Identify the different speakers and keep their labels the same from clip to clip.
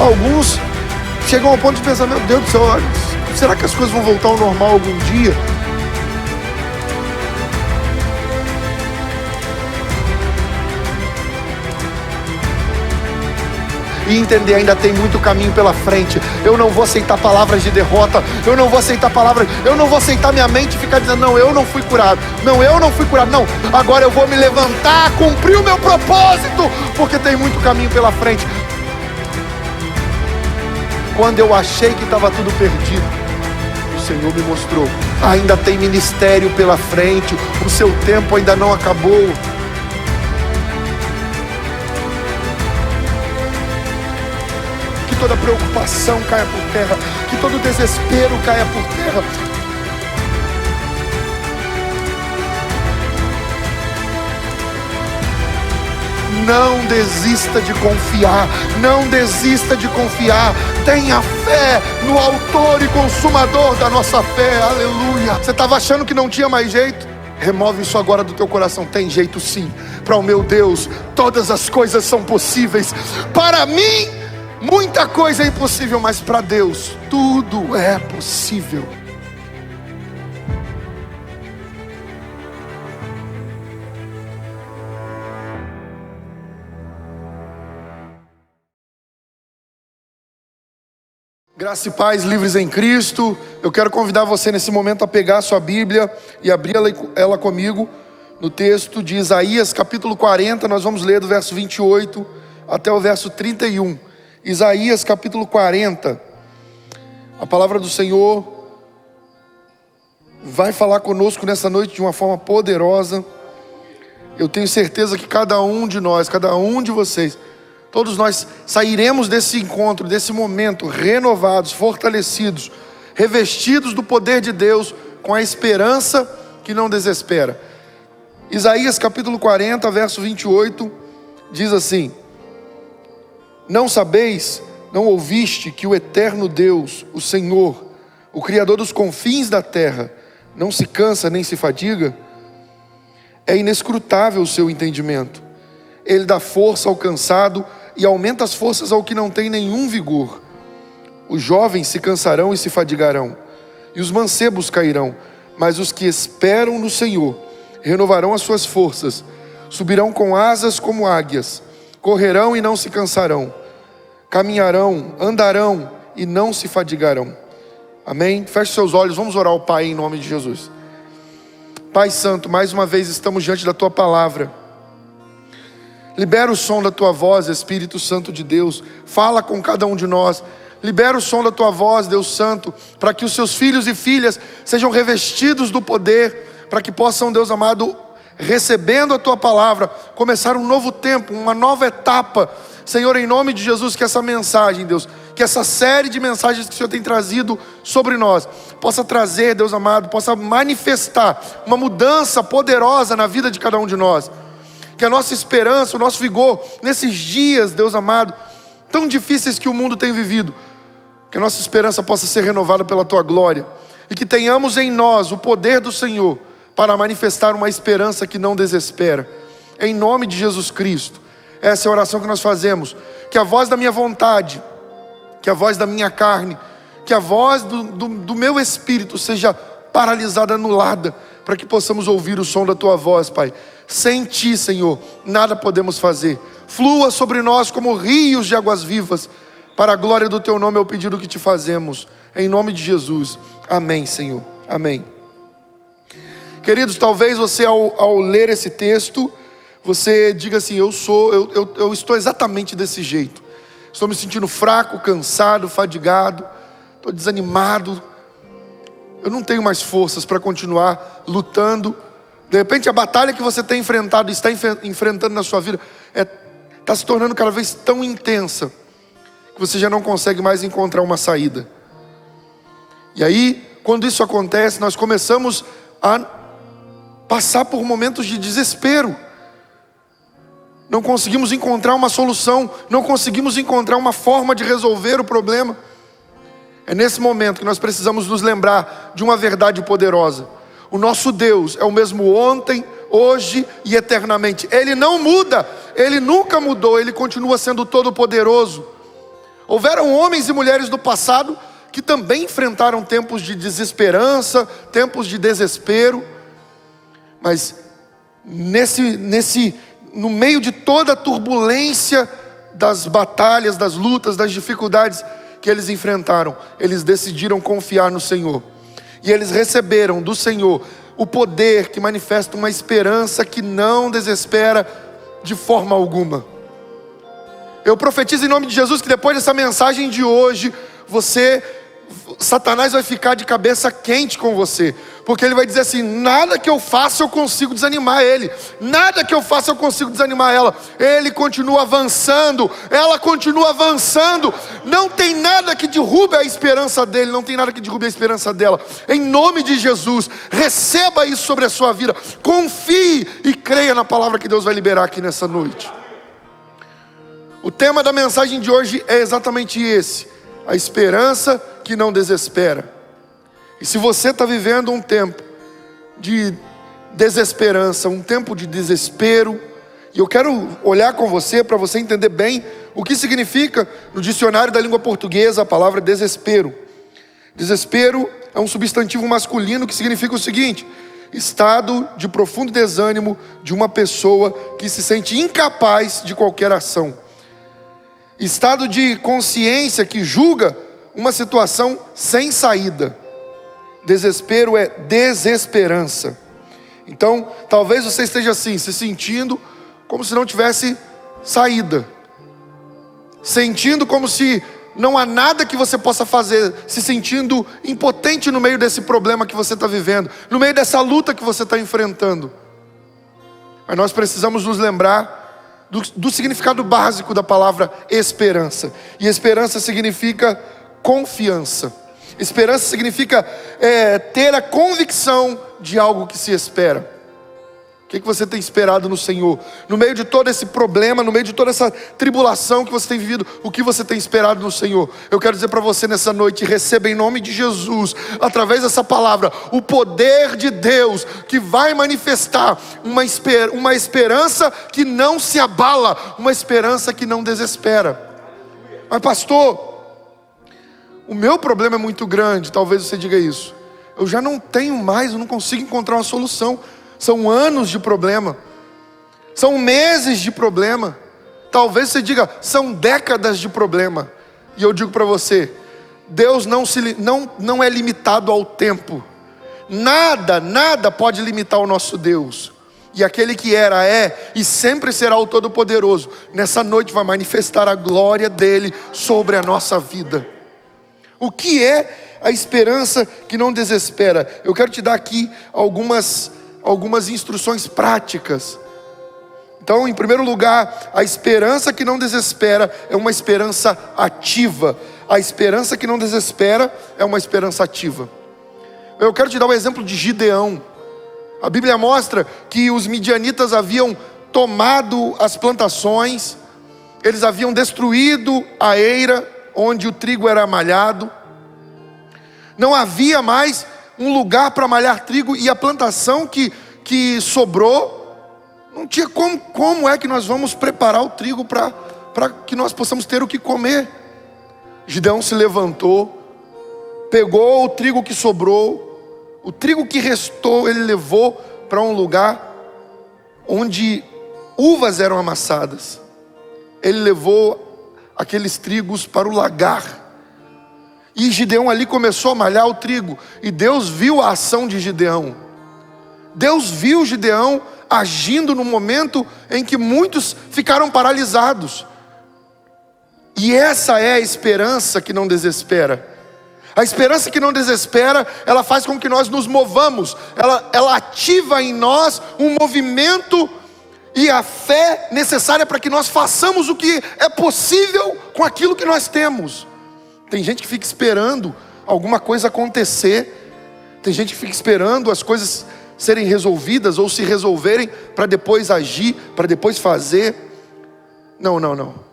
Speaker 1: Alguns chegam ao ponto de pensar: meu Deus do céu, será que as coisas vão voltar ao normal algum dia? E entender, ainda tem muito caminho pela frente. Eu não vou aceitar palavras de derrota. Eu não vou aceitar minha mente ficar dizendo: não, eu não fui curado. Não, eu não fui curado. Não, agora eu vou me levantar, cumprir o meu propósito, porque tem muito caminho pela frente. Quando eu achei que estava tudo perdido, o Senhor me mostrou: ainda tem ministério pela frente. O seu tempo ainda não acabou. Que toda preocupação caia por terra, que todo desespero caia por terra. Não desista de confiar, não desista de confiar. Tenha fé no autor e consumador da nossa fé, aleluia. Você estava achando que não tinha mais jeito? Remove isso agora do teu coração. Tem jeito sim. Para o meu Deus, todas as coisas são possíveis. Para mim, muita coisa é impossível, mas para Deus, tudo é possível. Graça e paz, livres em Cristo. Eu quero convidar você nesse momento a pegar a sua Bíblia e abrir ela comigo no texto de Isaías capítulo 40. Nós vamos ler do verso 28 até o verso 31. Isaías capítulo 40. A palavra do Senhor vai falar conosco nessa noite de uma forma poderosa. Eu tenho certeza que cada um de nós, cada um de vocês, todos nós sairemos desse encontro, desse momento, renovados, fortalecidos, revestidos do poder de Deus, com a esperança que não desespera. Isaías capítulo 40, verso 28, diz assim: não sabeis, não ouviste que o eterno Deus, o Senhor, o Criador dos confins da terra, não se cansa nem se fadiga? É inescrutável o seu entendimento. Ele dá força ao cansado e aumenta as forças ao que não tem nenhum vigor. Os jovens se cansarão e se fadigarão, e os mancebos cairão, mas os que esperam no Senhor renovarão as suas forças, subirão com asas como águias, correrão e não se cansarão, caminharão, andarão e não se fadigarão. Amém? Feche seus olhos, vamos orar ao Pai em nome de Jesus. Pai Santo, mais uma vez estamos diante da Tua palavra. Libera o som da Tua voz, Espírito Santo de Deus. Fala com cada um de nós. Libera o som da Tua voz, Deus Santo, para que os Seus filhos e filhas sejam revestidos do poder, para que possam, Deus amado, recebendo a Tua palavra, começar um novo tempo, uma nova etapa. Senhor, em nome de Jesus, que essa mensagem, Deus, que essa série de mensagens que o Senhor tem trazido sobre nós, possa trazer, Deus amado, possa manifestar uma mudança poderosa na vida de cada um de nós. Que a nossa esperança, o nosso vigor, nesses dias, Deus amado, tão difíceis que o mundo tem vivido, que a nossa esperança possa ser renovada pela Tua glória, e que tenhamos em nós o poder do Senhor, para manifestar uma esperança que não desespera, em nome de Jesus Cristo. Essa é a oração que nós fazemos. Que a voz da minha vontade, que a voz da minha carne, que a voz do meu espírito seja paralisada, anulada, para que possamos ouvir o som da Tua voz, Pai. Sem Ti, Senhor, nada podemos fazer. Flua sobre nós como rios de águas vivas. Para a glória do Teu nome é o pedido que Te fazemos, em nome de Jesus. Amém, Senhor, amém. Queridos, talvez você ao ler esse texto, você diga assim: eu estou exatamente desse jeito. Estou me sentindo fraco, cansado, fadigado, estou desanimado. Eu não tenho mais forças para continuar lutando. De repente a batalha que você tem enfrentado, está enfrentando na sua vida, está se tornando cada vez tão intensa, que você já não consegue mais encontrar uma saída. E aí, quando isso acontece, nós começamos a passar por momentos de desespero. Não conseguimos encontrar uma solução, não conseguimos encontrar uma forma de resolver o problema. É nesse momento que nós precisamos nos lembrar de uma verdade poderosa. O nosso Deus é o mesmo ontem, hoje e eternamente. Ele não muda, Ele nunca mudou, Ele continua sendo todo poderoso. Houveram homens e mulheres do passado que também enfrentaram tempos de desesperança, tempos de desespero, mas no meio de toda a turbulência das batalhas, das lutas, das dificuldades que eles enfrentaram, eles decidiram confiar no Senhor. E eles receberam do Senhor o poder que manifesta uma esperança que não desespera de forma alguma. Eu profetizo em nome de Jesus que depois dessa mensagem de hoje, Satanás vai ficar de cabeça quente com você, porque ele vai dizer assim: nada que eu faça eu consigo desanimar ele, nada que eu faça eu consigo desanimar ela. Ele continua avançando, ela continua avançando, não tem nada que derrube a esperança dele, não tem nada que derrube a esperança dela. Em nome de Jesus, receba isso sobre a sua vida, confie e creia na palavra que Deus vai liberar aqui nessa noite. O tema da mensagem de hoje é exatamente esse: a esperança que não desespera. E se você está vivendo um tempo de desesperança, um tempo de desespero, e eu quero olhar com você para você entender bem o que significa no dicionário da língua portuguesa a palavra desespero. Desespero é um substantivo masculino que significa o seguinte: estado de profundo desânimo de uma pessoa que se sente incapaz de qualquer ação. Estado de consciência que julga uma situação sem saída. Desespero é desesperança. Então, talvez você esteja assim, se sentindo como se não tivesse saída, sentindo como se não há nada que você possa fazer, se sentindo impotente no meio desse problema que você está vivendo, no meio dessa luta que você está enfrentando. Mas nós precisamos nos lembrar do significado básico da palavra esperança. E esperança significa confiança. Esperança significa ter a convicção de algo que se espera. O que você tem esperado no Senhor? No meio de todo esse problema, no meio de toda essa tribulação que você tem vivido, o que você tem esperado no Senhor? Eu quero dizer para você nessa noite: receba em nome de Jesus, através dessa palavra, o poder de Deus que vai manifestar uma esperança que não se abala, uma esperança que não desespera. Mas pastor, o meu problema é muito grande. Talvez você diga isso: eu já não tenho mais, eu não consigo encontrar uma solução. São anos de problema, são meses de problema. Talvez você diga: são décadas de problema. E eu digo para você: Deus não é limitado ao tempo. Nada pode limitar o nosso Deus. E aquele que era, é e sempre será o Todo-Poderoso, nessa noite vai manifestar a glória dele sobre a nossa vida. O que é a esperança que não desespera? Eu quero te dar aqui algumas instruções práticas. Então, em primeiro lugar, a esperança que não desespera é uma esperança ativa. A esperança que não desespera é uma esperança ativa. Eu quero te dar o exemplo de Gideão. A Bíblia mostra que os midianitas haviam tomado as plantações, eles haviam destruído a eira onde o trigo era malhado. Não havia mais um lugar para malhar trigo, e a plantação que sobrou, não tinha como é que nós vamos preparar o trigo para que nós possamos ter o que comer. Gideão se levantou, pegou o trigo que sobrou, o trigo que restou ele levou para um lugar onde uvas eram amassadas. Ele levou aqueles trigos para o lagar. E Gideão ali começou a malhar o trigo. E Deus viu a ação de Gideão. Deus viu Gideão agindo no momento em que muitos ficaram paralisados. E essa é a esperança que não desespera. A esperança que não desespera, ela faz com que nós nos movamos. Ela ativa em nós um movimento e a fé necessária para que nós façamos o que é possível com aquilo que nós temos. Tem gente que fica esperando alguma coisa acontecer. Tem gente que fica esperando as coisas serem resolvidas ou se resolverem para depois agir, para depois fazer. Não.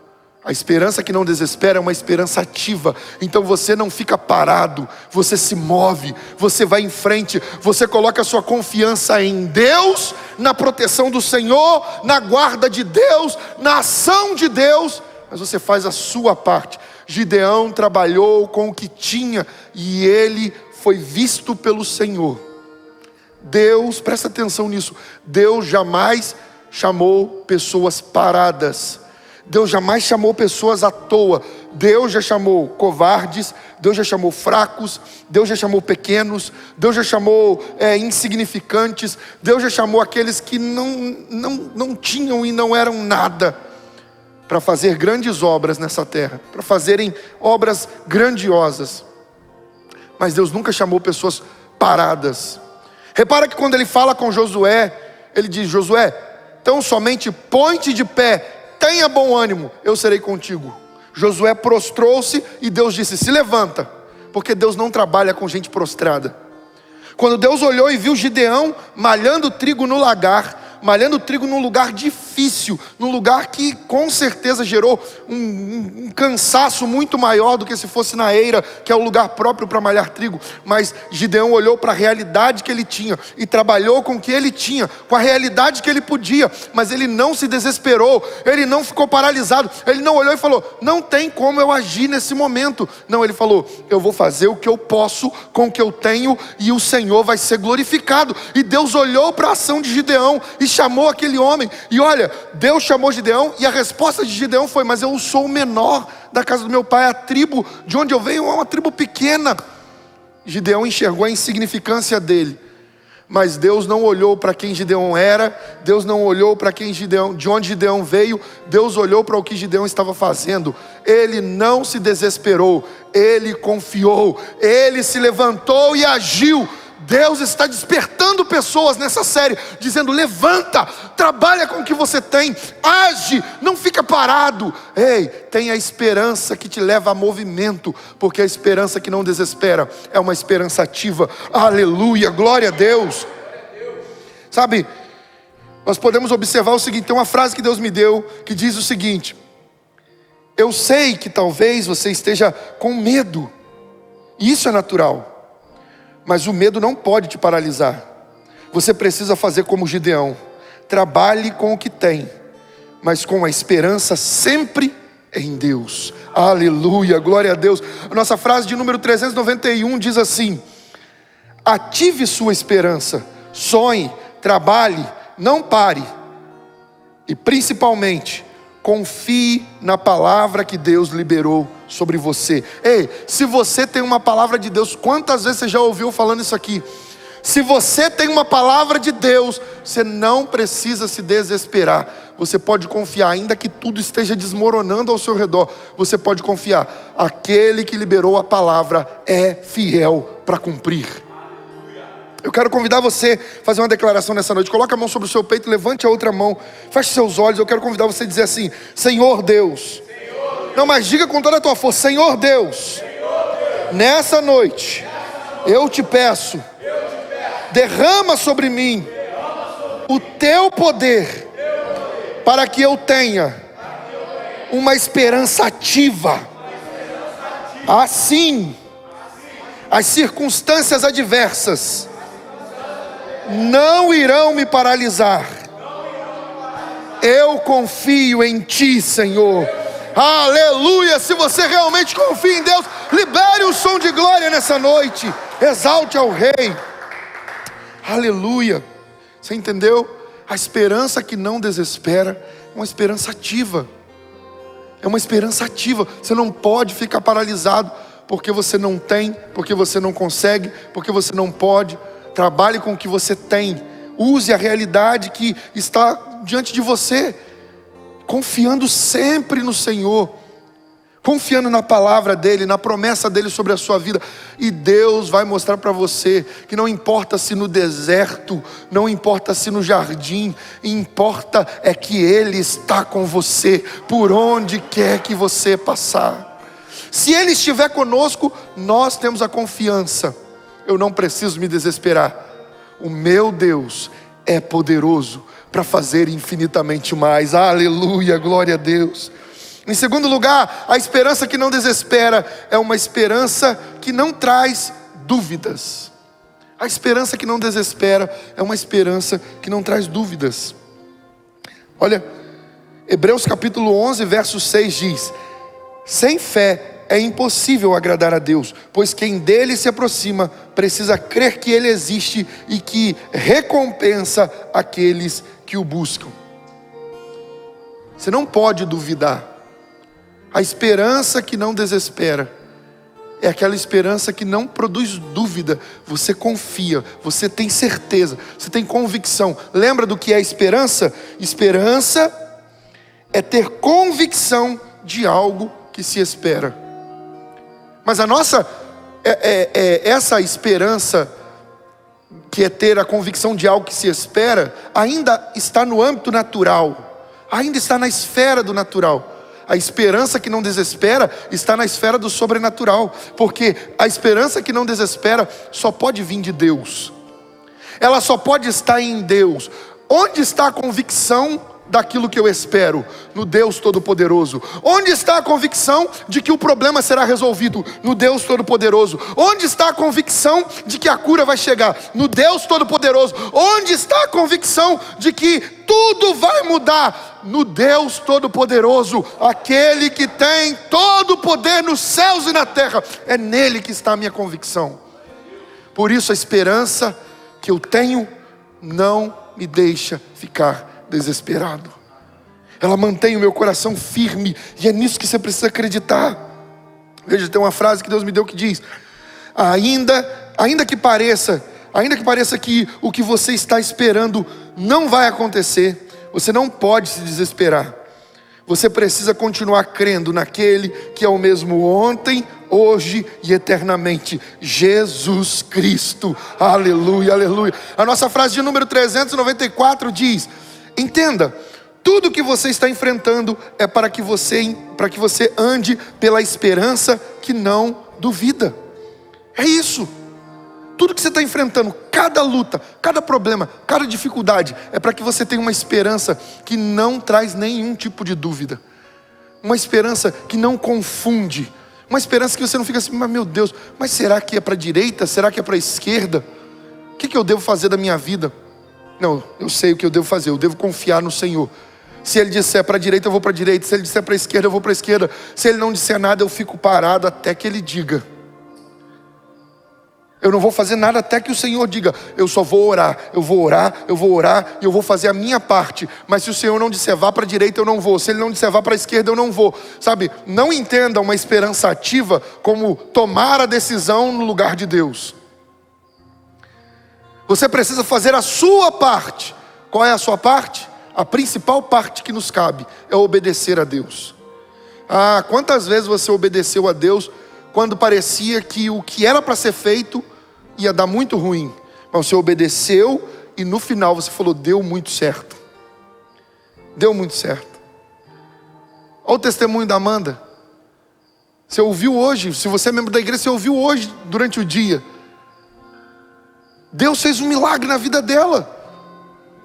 Speaker 1: A esperança que não desespera é uma esperança ativa. Então você não fica parado, você se move, você vai em frente, você coloca a sua confiança em Deus, na proteção do Senhor, na guarda de Deus, na ação de Deus, mas você faz a sua parte. Gideão trabalhou com o que tinha e ele foi visto pelo Senhor. Deus, presta atenção nisso, Deus jamais chamou pessoas paradas. Deus jamais chamou pessoas à toa. Deus já chamou covardes, Deus já chamou fracos, Deus já chamou pequenos, Deus já chamou insignificantes, Deus já chamou aqueles que não tinham e não eram nada, para fazer grandes obras nessa terra, para fazerem obras grandiosas. Mas Deus nunca chamou pessoas paradas. Repara que quando ele fala com Josué, ele diz: Josué, então somente põe-te de pé, tenha bom ânimo, eu serei contigo. Josué prostrou-se e Deus disse: se levanta, porque Deus não trabalha com gente prostrada. Quando Deus olhou e viu Gideão malhando trigo no lagar, malhando trigo num lugar difícil, num lugar que com certeza gerou um cansaço muito maior do que se fosse na eira, que é o lugar próprio para malhar trigo. Mas Gideão olhou para a realidade que ele tinha e trabalhou com o que ele tinha, com a realidade que ele podia, mas ele não se desesperou, ele não ficou paralisado, ele não olhou e falou: não tem como eu agir nesse momento. Não, ele falou: eu vou fazer o que eu posso com o que eu tenho e o Senhor vai ser glorificado. E Deus olhou para a ação de Gideão e chamou aquele homem. E olha, Deus chamou Gideão e a resposta de Gideão foi: mas eu sou o menor da casa do meu pai, a tribo de onde eu venho é uma tribo pequena. Gideão enxergou a insignificância dele, mas Deus não olhou para quem Gideão era, Deus não olhou para de onde Gideão veio, Deus olhou para o que Gideão estava fazendo. Ele não se desesperou, ele confiou, ele se levantou e agiu. Deus está despertando pessoas nessa série, dizendo: levanta, trabalha com o que você tem, age, não fica parado. Ei, tenha a esperança que te leva a movimento, porque a esperança que não desespera é uma esperança ativa. Aleluia, glória a Deus. Sabe, nós podemos observar o seguinte, tem uma frase que Deus me deu, que diz o seguinte: eu sei que talvez você esteja com medo, e isso é natural, mas o medo não pode te paralisar. Você precisa fazer como Gideão: trabalhe com o que tem, mas com a esperança sempre em Deus. Aleluia, glória a Deus. A nossa frase de número 391 diz assim: ative sua esperança, sonhe, trabalhe, não pare, e principalmente confie na palavra que Deus liberou sobre você. Ei, se você tem uma palavra de Deus, quantas vezes você já ouviu falando isso aqui? Se você tem uma palavra de Deus, você não precisa se desesperar. Você pode confiar, ainda que tudo esteja desmoronando ao seu redor, você pode confiar. Aquele que liberou a palavra é fiel para cumprir. Eu quero convidar você a fazer uma declaração nessa noite. Coloque a mão sobre o seu peito, levante a outra mão, feche seus olhos. Eu quero convidar você a dizer assim: Senhor Deus. Não, mas diga com toda a tua força: Senhor Deus, nessa noite eu te peço, derrama sobre mim o teu poder, para que eu tenha uma esperança ativa. Assim, as circunstâncias adversas não irão me paralisar. Eu confio em ti, Senhor. Aleluia. Se você realmente confia em Deus, libere o som de glória nessa noite, exalte ao Rei. Aleluia. Você entendeu? A esperança que não desespera é uma esperança ativa. É uma esperança ativa. Você não pode ficar paralisado porque você não tem, porque você não consegue, porque você não pode. Trabalhe com o que você tem. Use a realidade que está diante de você, confiando sempre no Senhor, confiando na palavra dEle, na promessa dEle sobre a sua vida. E Deus vai mostrar para você que não importa se no deserto, não importa se no jardim, importa é que Ele está com você, por onde quer que você passar. Se Ele estiver conosco, nós temos a confiança. Eu não preciso me desesperar. O meu Deus é poderoso para fazer infinitamente mais. Aleluia, glória a Deus. Em segundo lugar, a esperança que não desespera é uma esperança que não traz dúvidas. A esperança que não desespera é uma esperança que não traz dúvidas. Olha, Hebreus capítulo 11, verso 6 diz: sem fé é impossível agradar a Deus, pois quem dele se aproxima precisa crer que ele existe e que recompensa aqueles que o buscam. Você não pode duvidar. A esperança que não desespera é aquela esperança que não produz dúvida. Você confia, você tem certeza, você tem convicção. Lembra do que é esperança? Esperança é ter convicção de algo que se espera. Mas a nossa, essa esperança, que é ter a convicção de algo que se espera, ainda está no âmbito natural, ainda está na esfera do natural. A esperança que não desespera está na esfera do sobrenatural, porque a esperança que não desespera só pode vir de Deus. Ela só pode estar em Deus. Onde está a convicção daquilo que eu espero? No Deus Todo-Poderoso. Onde está a convicção de que o problema será resolvido? No Deus Todo-Poderoso. Onde está a convicção de que a cura vai chegar? No Deus Todo-Poderoso. Onde está a convicção de que tudo vai mudar? No Deus Todo-Poderoso, aquele que tem todo o poder nos céus e na terra. É nele que está a minha convicção. Por isso a esperança que eu tenho não me deixa ficar desesperado. Ela mantém o meu coração firme, e é nisso que você precisa acreditar. Veja, tem uma frase que Deus me deu que diz: ainda que pareça que o que você está esperando não vai acontecer, você não pode se desesperar. Você precisa continuar crendo naquele que é o mesmo ontem, hoje e eternamente, Jesus Cristo. Aleluia, aleluia. A nossa frase de número 394 diz: entenda, tudo que você está enfrentando é para que você ande pela esperança que não duvida. É isso. Tudo que você está enfrentando, cada luta, cada problema, cada dificuldade, é para que você tenha uma esperança que não traz nenhum tipo de dúvida. Uma esperança que não confunde. Uma esperança que você não fica assim: mas meu Deus, mas será que é para a direita? Será que é para a esquerda? O que eu devo fazer da minha vida? Não, eu sei o que eu devo fazer, eu devo confiar no Senhor. Se Ele disser para a direita, eu vou para a direita. Se Ele disser para a esquerda, eu vou para a esquerda. Se Ele não disser nada, eu fico parado até que Ele diga. Eu não vou fazer nada até que o Senhor diga. Eu só vou orar, eu vou orar, eu vou orar, e eu vou fazer a minha parte. Mas se o Senhor não disser vá para a direita, eu não vou. Se Ele não disser vá para a esquerda, eu não vou. Sabe, não entenda uma esperança ativa como tomar a decisão no lugar de Deus. Você precisa fazer a sua parte. Qual é a sua parte? A principal parte que nos cabe é obedecer a Deus. Quantas vezes você obedeceu a Deus quando parecia que o que era para ser feito ia dar muito ruim, mas você obedeceu e no final você falou: deu muito certo. Deu muito certo. Olha o testemunho da Amanda. Você ouviu hoje, se você é membro da igreja, você ouviu hoje durante o dia. Deus fez um milagre na vida dela.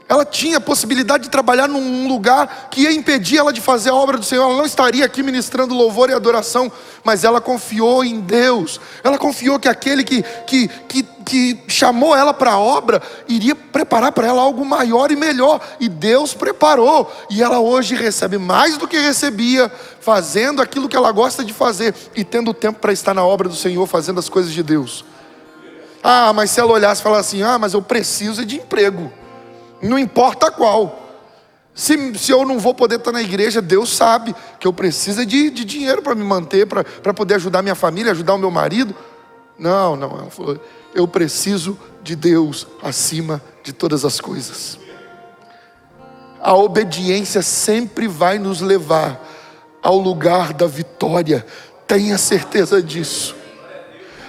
Speaker 1: Ela tinha a possibilidade de trabalhar num lugar que ia impedir ela de fazer a obra do Senhor. Ela não estaria aqui ministrando louvor e adoração, mas ela confiou em Deus. Ela confiou que aquele que chamou ela para a obra iria preparar para ela algo maior e melhor. E Deus preparou. E ela hoje recebe mais do que recebia, fazendo aquilo que ela gosta de fazer e tendo tempo para estar na obra do Senhor, fazendo as coisas de Deus. Mas se ela olhasse e falasse assim: mas eu preciso de emprego. Não importa qual. Se eu não vou poder estar na igreja, Deus sabe que eu preciso de dinheiro para me manter, para poder ajudar minha família, ajudar o meu marido. Não, ela falou: eu preciso de Deus acima de todas as coisas. A obediência sempre vai nos levar ao lugar da vitória. Tenha certeza disso.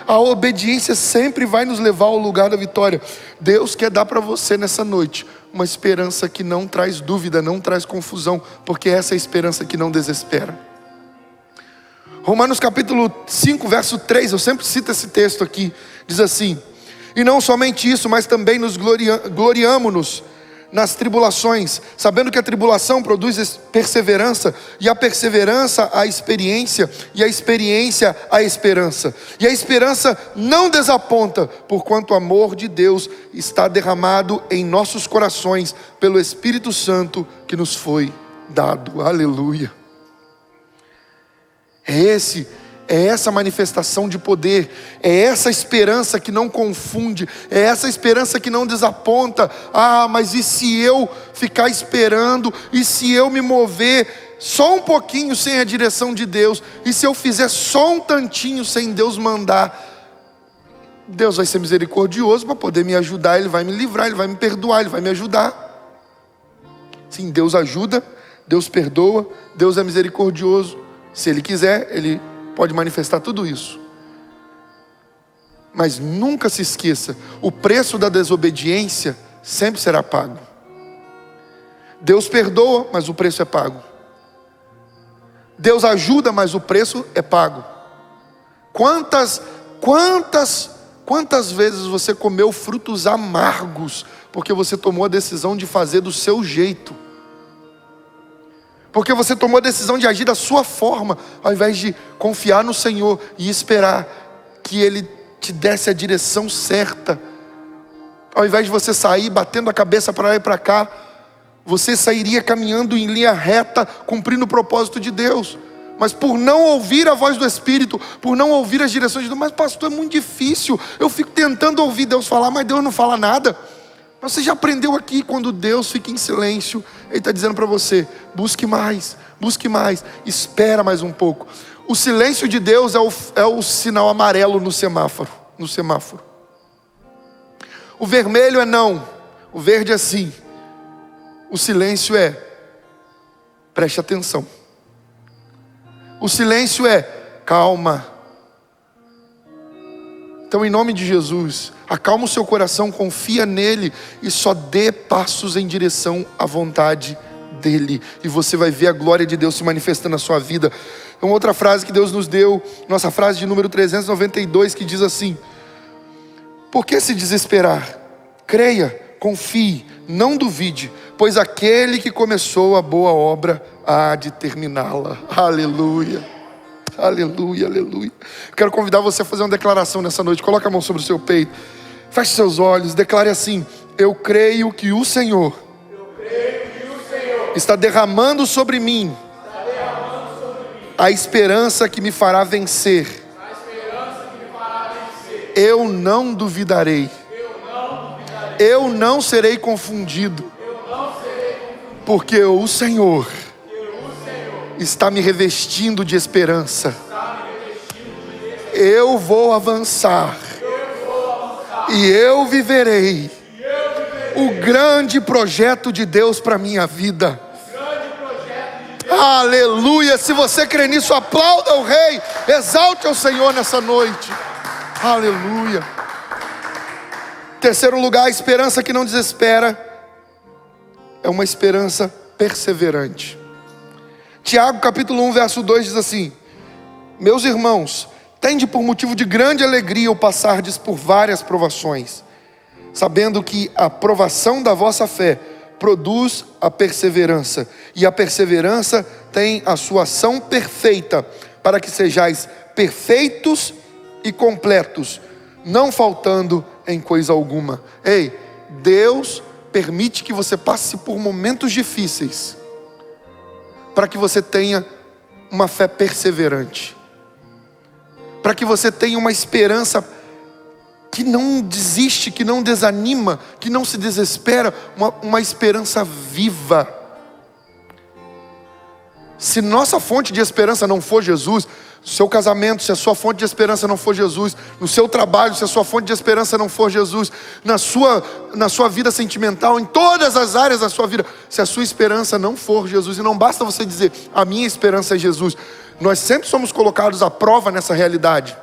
Speaker 1: A obediência sempre vai nos levar ao lugar da vitória. Deus quer dar para você nessa noite uma esperança que não traz dúvida, não traz confusão, porque essa é a esperança que não desespera. Romanos capítulo 5, verso 3, eu sempre cito esse texto aqui, diz assim: e não somente isso, mas também nos gloriamo-nos nas tribulações, sabendo que a tribulação produz perseverança, e a perseverança a experiência, e a experiência a esperança. E a esperança não desaponta, porquanto o amor de Deus está derramado em nossos corações pelo Espírito Santo que nos foi dado. Aleluia. É essa manifestação de poder, é essa esperança que não confunde, é essa esperança que não desaponta. Ah, mas e se eu ficar esperando? E se eu me mover só um pouquinho sem a direção de Deus? E se eu fizer só um tantinho sem Deus mandar? Deus vai ser misericordioso para poder me ajudar, Ele vai me livrar, Ele vai me perdoar, Ele vai me ajudar. Sim, Deus ajuda, Deus perdoa, Deus é misericordioso. Se Ele quiser, Ele pode manifestar tudo isso. Mas nunca se esqueça, o preço da desobediência sempre será pago. Deus perdoa, mas o preço é pago. Deus ajuda, mas o preço é pago. Quantas vezes você comeu frutos amargos porque você tomou a decisão de fazer do seu jeito? Porque você tomou a decisão de agir da sua forma, ao invés de confiar no Senhor e esperar que Ele te desse a direção certa. Ao invés de você sair batendo a cabeça para lá e para cá, você sairia caminhando em linha reta, cumprindo o propósito de Deus. Mas por não ouvir a voz do Espírito, por não ouvir as direções de Deus, mas pastor, é muito difícil, eu fico tentando ouvir Deus falar, mas Deus não fala nada. Você já aprendeu aqui, quando Deus fica em silêncio, Ele está dizendo para você, busque mais, espera mais um pouco. O silêncio de Deus é o sinal amarelo no semáforo. O vermelho é não, o verde é sim. O silêncio é, preste atenção. O silêncio é, calma. Então, em nome de Jesus, acalma o seu coração, confia nele e só dê passos em direção à vontade dele. E você vai ver a glória de Deus se manifestando na sua vida. Uma outra frase que Deus nos deu, nossa frase de número 392, que diz assim: por que se desesperar? Creia, confie, não duvide, pois aquele que começou a boa obra há de terminá-la. Aleluia, aleluia, aleluia. Quero convidar você a fazer uma declaração nessa noite. Coloque a mão sobre o seu peito, feche seus olhos, declare assim: eu creio que o Senhor está derramando sobre mim a esperança que me fará vencer. Eu não duvidarei. Eu não serei confundido, porque o Senhor está me revestindo de esperança. Eu vou avançar e eu viverei o grande projeto de Deus para a minha vida. Aleluia! Se você crê nisso, aplauda o Rei, exalte ao Senhor nessa noite. Aleluia! Terceiro lugar, a esperança que não desespera é uma esperança perseverante. Tiago capítulo 1 verso 2 diz assim: meus irmãos, tende por motivo de grande alegria o passardes por várias provações, sabendo que a provação da vossa fé produz a perseverança, e a perseverança tem a sua ação perfeita, para que sejais perfeitos e completos, não faltando em coisa alguma. Ei, Deus permite que você passe por momentos difíceis, para que você tenha uma fé perseverante, para que você tenha uma esperança que não desiste, que não desanima, que não se desespera, uma esperança viva. Se nossa fonte de esperança não for Jesus, no seu casamento, se a sua fonte de esperança não for Jesus, no seu trabalho, se a sua fonte de esperança não for Jesus, na sua vida sentimental, em todas as áreas da sua vida, se a sua esperança não for Jesus, e não basta você dizer, a minha esperança é Jesus, nós sempre somos colocados à prova nessa realidade.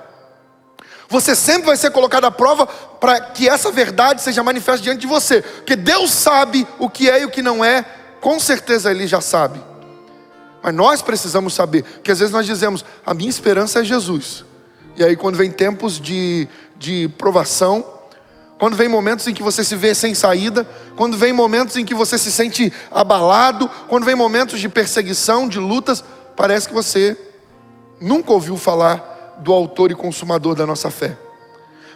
Speaker 1: Você sempre vai ser colocado à prova para que essa verdade seja manifesta diante de você, porque Deus sabe o que é e o que não é, com certeza Ele já sabe. Mas nós precisamos saber, porque às vezes nós dizemos, a minha esperança é Jesus. E aí quando vem tempos de provação, quando vem momentos em que você se vê sem saída, quando vem momentos em que você se sente abalado, quando vem momentos de perseguição, de lutas, parece que você nunca ouviu falar do autor e consumador da nossa fé.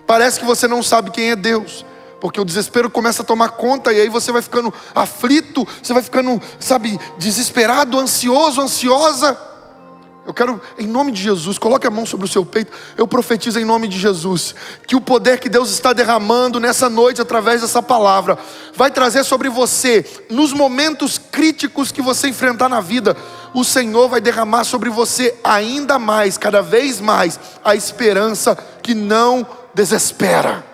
Speaker 1: Parece que você não sabe quem é Deus, porque o desespero começa a tomar conta, e aí você vai ficando aflito, você vai ficando, desesperado, ansioso, ansiosa. Eu quero, em nome de Jesus, coloque a mão sobre o seu peito. Eu profetizo em nome de Jesus que o poder que Deus está derramando nessa noite através dessa palavra vai trazer sobre você, nos momentos críticos que você enfrentar na vida, o Senhor vai derramar sobre você ainda mais, cada vez mais, a esperança que não desespera.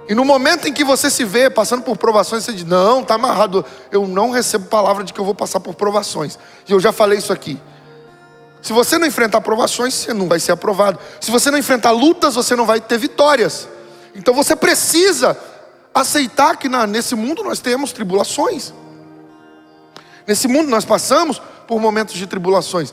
Speaker 1: E no momento em que você se vê passando por provações, você diz, não, está amarrado. Eu não recebo palavra de que eu vou passar por provações. E eu já falei isso aqui. Se você não enfrentar provações, você não vai ser aprovado. Se você não enfrentar lutas, você não vai ter vitórias. Então você precisa aceitar que nesse mundo nós temos tribulações. Nesse mundo nós passamos por momentos de tribulações.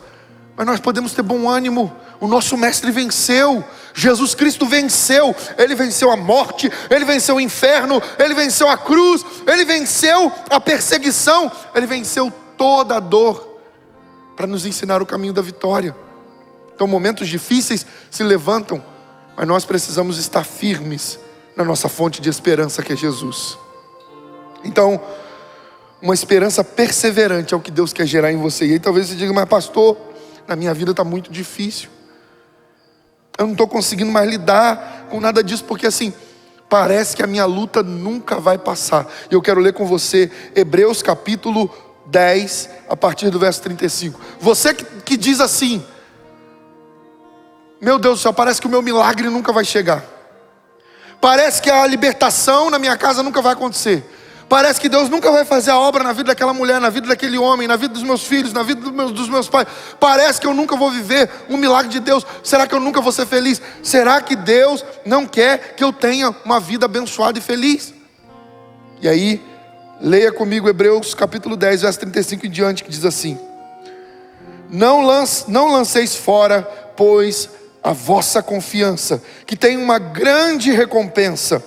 Speaker 1: Mas nós podemos ter bom ânimo. O nosso mestre venceu. Jesus Cristo venceu. Ele venceu a morte, ele venceu o inferno, ele venceu a cruz, ele venceu a perseguição, ele venceu toda a dor para nos ensinar o caminho da vitória. Então momentos difíceis se levantam, mas nós precisamos estar firmes na nossa fonte de esperança, que é Jesus. Então, uma esperança perseverante é o que Deus quer gerar em você. E aí talvez você diga, mas pastor, na minha vida está muito difícil. Eu não estou conseguindo mais lidar com nada disso, porque assim, parece que a minha luta nunca vai passar. E eu quero ler com você Hebreus capítulo 10, a partir do verso 35. Você que diz assim, meu Deus do céu, parece que o meu milagre nunca vai chegar. Parece que a libertação na minha casa nunca vai acontecer. Parece que Deus nunca vai fazer a obra na vida daquela mulher, na vida daquele homem, na vida dos meus filhos, na vida dos meus pais. Parece que eu nunca vou viver um milagre de Deus. Será que eu nunca vou ser feliz? Será que Deus não quer que eu tenha uma vida abençoada e feliz? E aí, leia comigo Hebreus capítulo 10, verso 35 em diante, que diz assim: Não lanceis fora, pois, a vossa confiança, que tem uma grande recompensa.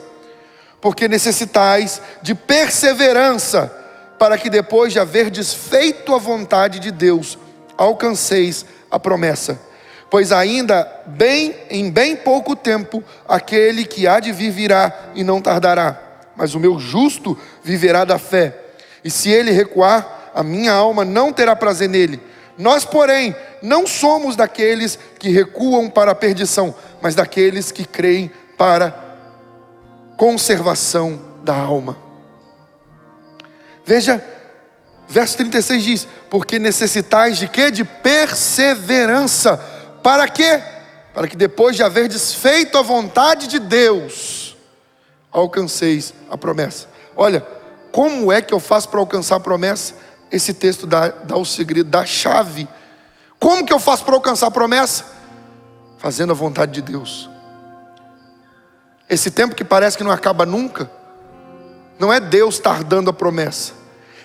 Speaker 1: Porque necessitais de perseverança, para que depois de haverdes feito a vontade de Deus, alcanceis a promessa. Pois ainda em bem pouco tempo, aquele que há de vir virá e não tardará. Mas o meu justo viverá da fé. E se ele recuar, a minha alma não terá prazer nele. Nós, porém, não somos daqueles que recuam para a perdição, mas daqueles que creem para a conservação da alma. Veja, verso 36 diz, porque necessitais de quê? De perseverança. Para quê? Para que depois de haverdes feito a vontade de Deus, alcanceis a promessa. Olha, como é que eu faço para alcançar a promessa? Esse texto dá o segredo, dá a chave. Como que eu faço para alcançar a promessa? Fazendo a vontade de Deus. Esse tempo que parece que não acaba nunca, não é Deus tardando a promessa,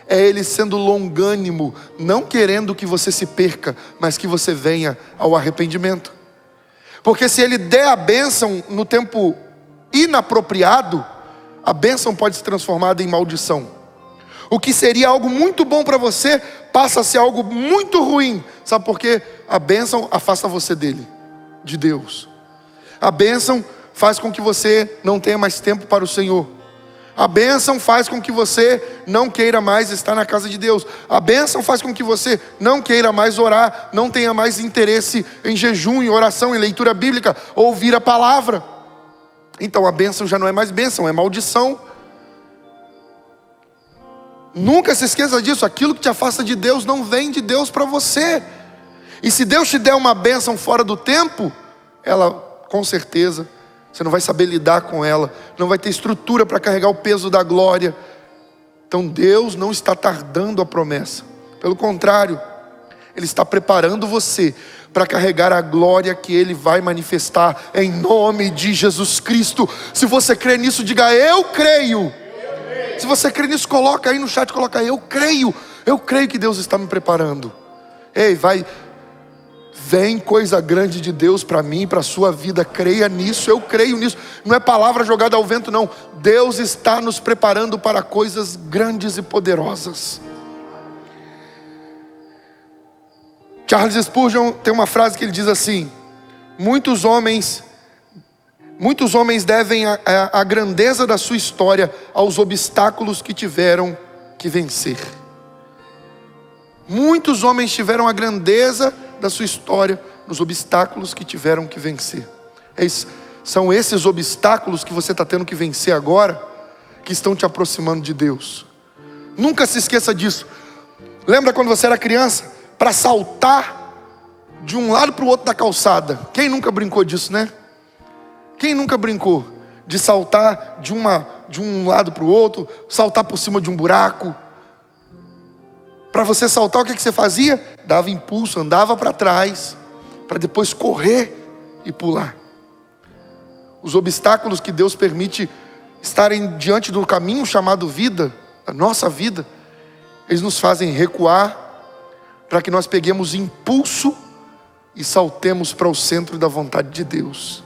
Speaker 1: é Ele sendo longânimo, não querendo que você se perca, mas que você venha ao arrependimento. Porque se Ele der a bênção no tempo inapropriado, a bênção pode se transformar em maldição. O que seria algo muito bom para você, passa a ser algo muito ruim. Sabe por quê? A bênção afasta você dele, de Deus. A bênção faz com que você não tenha mais tempo para o Senhor. A bênção faz com que você não queira mais estar na casa de Deus. A bênção faz com que você não queira mais orar, não tenha mais interesse em jejum, em oração, em leitura bíblica, ouvir a palavra. Então a bênção já não é mais bênção, é maldição. Nunca se esqueça disso, aquilo que te afasta de Deus não vem de Deus para você. E se Deus te der uma bênção fora do tempo, ela com certeza você não vai saber lidar com ela, não vai ter estrutura para carregar o peso da glória. Então Deus não está tardando a promessa. Pelo contrário, Ele está preparando você para carregar a glória que Ele vai manifestar em nome de Jesus Cristo. Se você crê nisso, diga eu creio. Se você crê nisso, coloca aí no chat, coloca eu creio que Deus está me preparando. Ei, vem coisa grande de Deus para mim, para a sua vida, creia nisso, eu creio nisso. Não é palavra jogada ao vento não, Deus está nos preparando para coisas grandes e poderosas. Charles Spurgeon tem uma frase que ele diz assim: muitos homens devem a grandeza da sua história aos obstáculos que tiveram que vencer. Muitos homens tiveram a grandeza da sua história nos obstáculos que tiveram que vencer. São esses obstáculos que você está tendo que vencer agora, que estão te aproximando de Deus. Nunca se esqueça disso. Lembra quando você era criança? Para saltar de um lado para o outro da calçada. Quem nunca brincou disso, né? Quem nunca brincou de saltar de um lado para o outro, saltar por cima de um buraco? Para você saltar, o que você fazia? Dava impulso, andava para trás, para depois correr e pular. Os obstáculos que Deus permite estarem diante do caminho chamado vida, a nossa vida, eles nos fazem recuar, para que nós peguemos impulso e saltemos para o centro da vontade de Deus.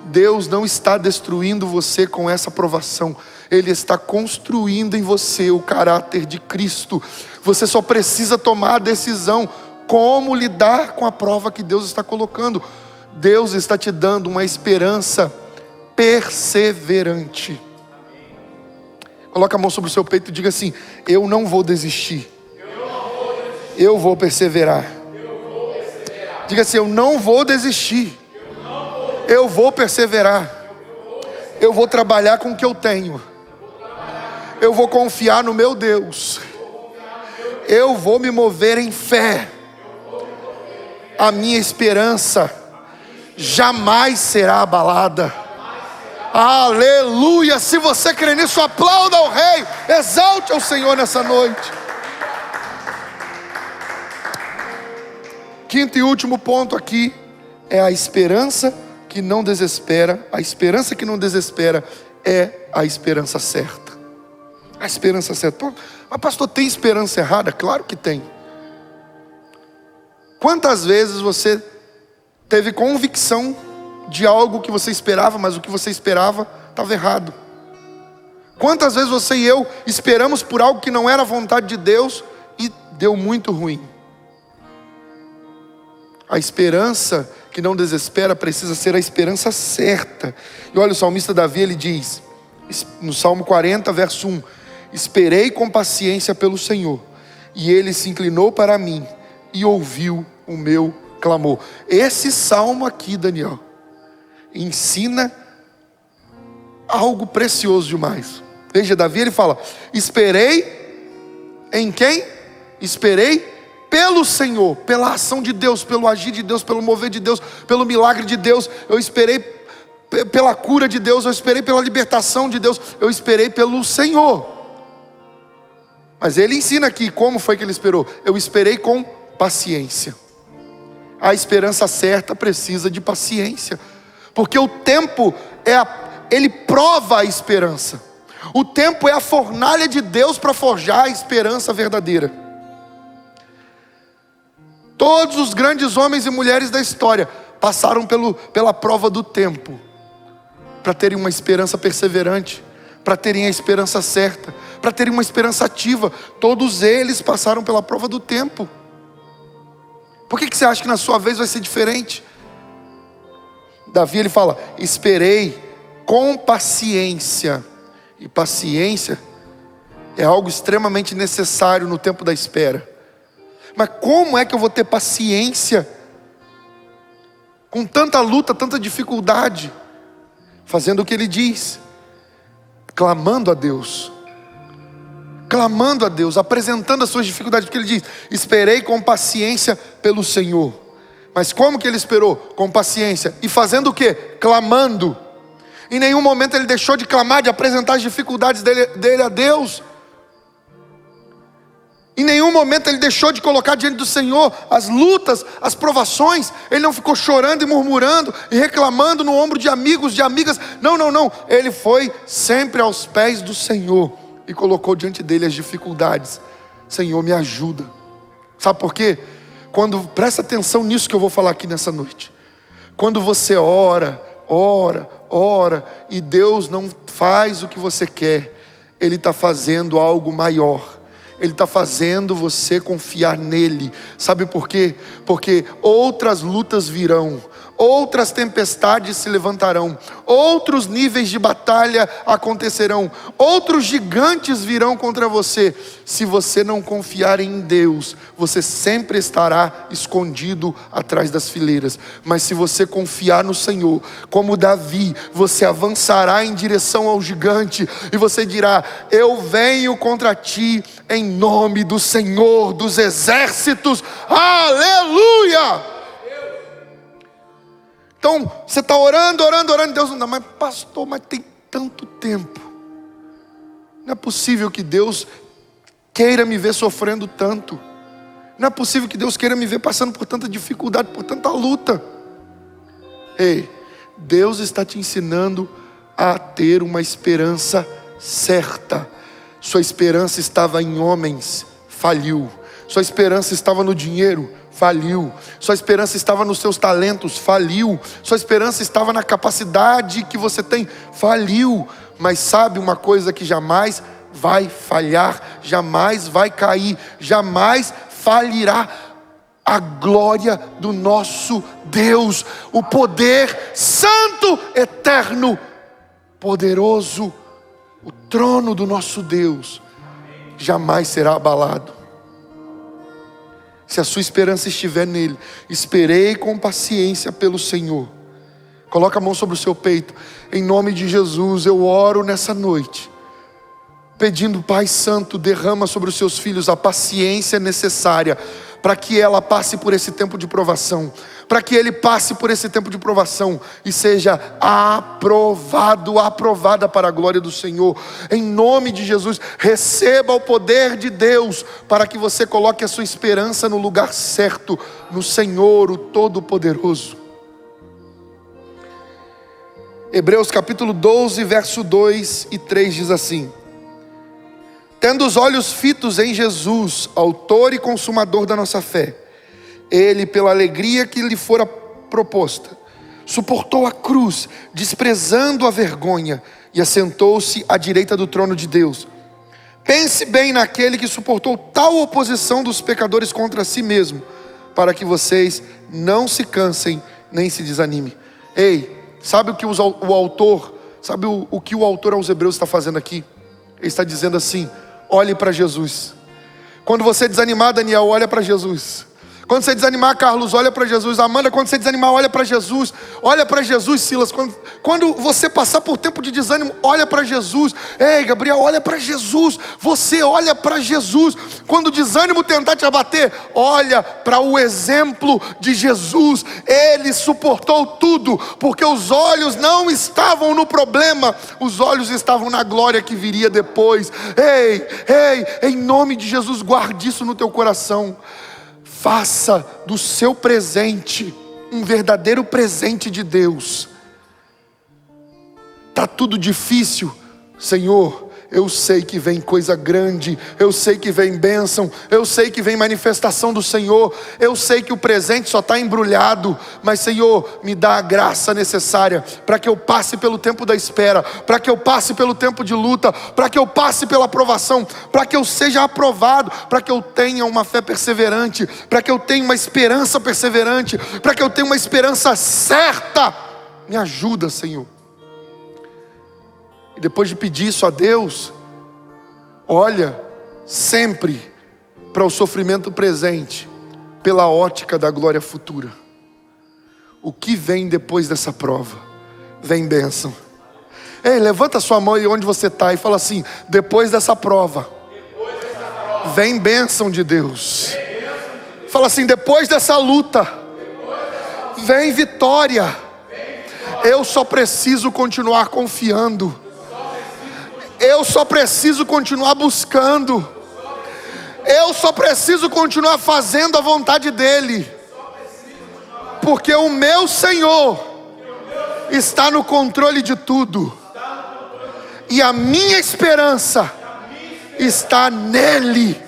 Speaker 1: Deus não está destruindo você com essa provação, Ele está construindo em você o caráter de Cristo. Você só precisa tomar a decisão como lidar com a prova que Deus está colocando. Deus está te dando uma esperança perseverante. Coloca a mão sobre o seu peito e diga assim: eu não vou desistir, eu vou perseverar. Diga assim: eu não vou desistir, eu vou perseverar. Eu vou trabalhar com o que eu tenho, eu vou confiar no meu Deus, eu vou me mover em fé. A minha esperança jamais será abalada. Aleluia! Se você crê nisso, aplauda ao Rei, exalte ao Senhor nessa noite. Quinto e último ponto aqui é a esperança que não desespera. A esperança que não desespera é a esperança certa. A esperança certa. Mas pastor, tem esperança errada? Claro que tem. Quantas vezes você teve convicção de algo que você esperava, mas o que você esperava estava errado? Quantas vezes você e eu esperamos por algo que não era a vontade de Deus e deu muito ruim? A esperança que não desespera precisa ser a esperança certa. E olha, o salmista Davi, ele diz, no Salmo 40, verso 1: esperei com paciência pelo Senhor, e Ele se inclinou para mim e ouviu o meu clamor. Esse salmo aqui, Daniel, ensina algo precioso demais. Veja, Davi, ele fala: esperei em quem? Esperei pelo Senhor, pela ação de Deus, pelo agir de Deus, pelo mover de Deus, pelo milagre de Deus. Eu esperei pela cura de Deus, eu esperei pela libertação de Deus, eu esperei pelo Senhor. Mas ele ensina aqui como foi que ele esperou. Eu esperei com paciência. A esperança certa precisa de paciência, porque o tempo ele prova a esperança. O tempo é a fornalha de Deus para forjar a esperança verdadeira. Todos os grandes homens e mulheres da história passaram pela prova do tempo, para terem uma esperança perseverante, para terem a esperança certa, para terem uma esperança ativa. Todos eles passaram pela prova do tempo. Por que você acha que na sua vez vai ser diferente? Davi, ele fala: esperei com paciência. E paciência é algo extremamente necessário no tempo da espera. Mas como é que eu vou ter paciência com tanta luta, tanta dificuldade? Fazendo o que ele diz, clamando a Deus, apresentando as suas dificuldades. Porque ele diz: esperei com paciência pelo Senhor. Mas como que ele esperou? Com paciência. E fazendo o quê? Clamando. Em nenhum momento ele deixou de clamar, de apresentar as dificuldades dele a Deus. Em nenhum momento ele deixou de colocar diante do Senhor as lutas, as provações. Ele não ficou chorando e murmurando e reclamando no ombro de amigos, de amigas. Não. Ele foi sempre aos pés do Senhor e colocou diante dele as dificuldades. Senhor, me ajuda. Sabe por quê? Presta atenção nisso que eu vou falar aqui nessa noite. Quando você ora e Deus não faz o que você quer, Ele está fazendo algo maior. Ele está fazendo você confiar nele. Sabe por quê? Porque outras lutas virão, outras tempestades se levantarão, outros níveis de batalha acontecerão, outros gigantes virão contra você. Se você não confiar em Deus, você sempre estará escondido atrás das fileiras. Mas se você confiar no Senhor, como Davi, você avançará em direção ao gigante e você dirá: eu venho contra ti em nome do Senhor dos exércitos. Aleluia! Então, você está orando, Deus não dá. Mas pastor, mas tem tanto tempo. Não é possível que Deus queira me ver sofrendo tanto. Não é possível que Deus queira me ver passando por tanta dificuldade, por tanta luta. Ei, Deus está te ensinando a ter uma esperança certa. Sua esperança estava em homens, faliu. Sua esperança estava no dinheiro, faliu. Sua esperança estava nos seus talentos, faliu. Sua esperança estava na capacidade que você tem, faliu. Mas sabe uma coisa que jamais vai falhar, jamais vai cair, jamais falirá: a glória do nosso Deus, o poder santo, eterno, poderoso, o trono do nosso Deus jamais será abalado. Se a sua esperança estiver nele, esperei com paciência pelo Senhor. Coloca a mão sobre o seu peito. Em nome de Jesus, eu oro nessa noite, pedindo: Pai Santo, derrama sobre os seus filhos a paciência necessária para que ela passe por esse tempo de provação, para que ele passe por esse tempo de provação e seja aprovado, aprovada para a glória do Senhor. Em nome de Jesus, receba o poder de Deus para que você coloque a sua esperança no lugar certo, no Senhor, o Todo-Poderoso. Hebreus capítulo 12, verso 2 e 3 diz assim: tendo os olhos fitos em Jesus, autor e consumador da nossa fé, ele, pela alegria que lhe fora proposta, suportou a cruz, desprezando a vergonha, e assentou-se à direita do trono de Deus. Pense bem naquele que suportou tal oposição dos pecadores contra si mesmo, para que vocês não se cansem nem se desanimem. Ei, sabe o que o autor, sabe o que o autor aos Hebreus está fazendo aqui? Ele está dizendo assim: olhe para Jesus. Quando você desanimar, Daniel, olha para Jesus. Quando você desanimar, Carlos, olha para Jesus. Amanda, quando você desanimar, olha para Jesus. Olha para Jesus, Silas. Quando você passar por tempo de desânimo, olha para Jesus. Ei, Gabriel, olha para Jesus. Você olha para Jesus. Quando o desânimo tentar te abater, olha para o exemplo de Jesus. Ele suportou tudo, porque os olhos não estavam no problema, os olhos estavam na glória que viria depois. Ei, em nome de Jesus, guarde isso no teu coração. Faça do seu presente um verdadeiro presente de Deus. Está tudo difícil, Senhor, eu sei que vem coisa grande, eu sei que vem bênção, eu sei que vem manifestação do Senhor, eu sei que o presente só está embrulhado, mas Senhor, me dá a graça necessária para que eu passe pelo tempo da espera, para que eu passe pelo tempo de luta, para que eu passe pela aprovação, para que eu seja aprovado, para que eu tenha uma fé perseverante, para que eu tenha uma esperança perseverante, para que eu tenha uma esperança certa. Me ajuda, Senhor. Depois de pedir isso a Deus, olha sempre para o sofrimento presente pela ótica da glória futura. O que vem depois dessa prova? Vem bênção. Ei, levanta sua mão aí onde você está e fala assim: depois dessa prova, vem bênção de Deus. Fala assim: depois dessa luta, vem vitória. Eu só preciso continuar confiando. Eu só preciso continuar buscando. Eu só preciso continuar fazendo a vontade dEle. Porque o meu Senhor está no controle de tudo. E a minha esperança está nele.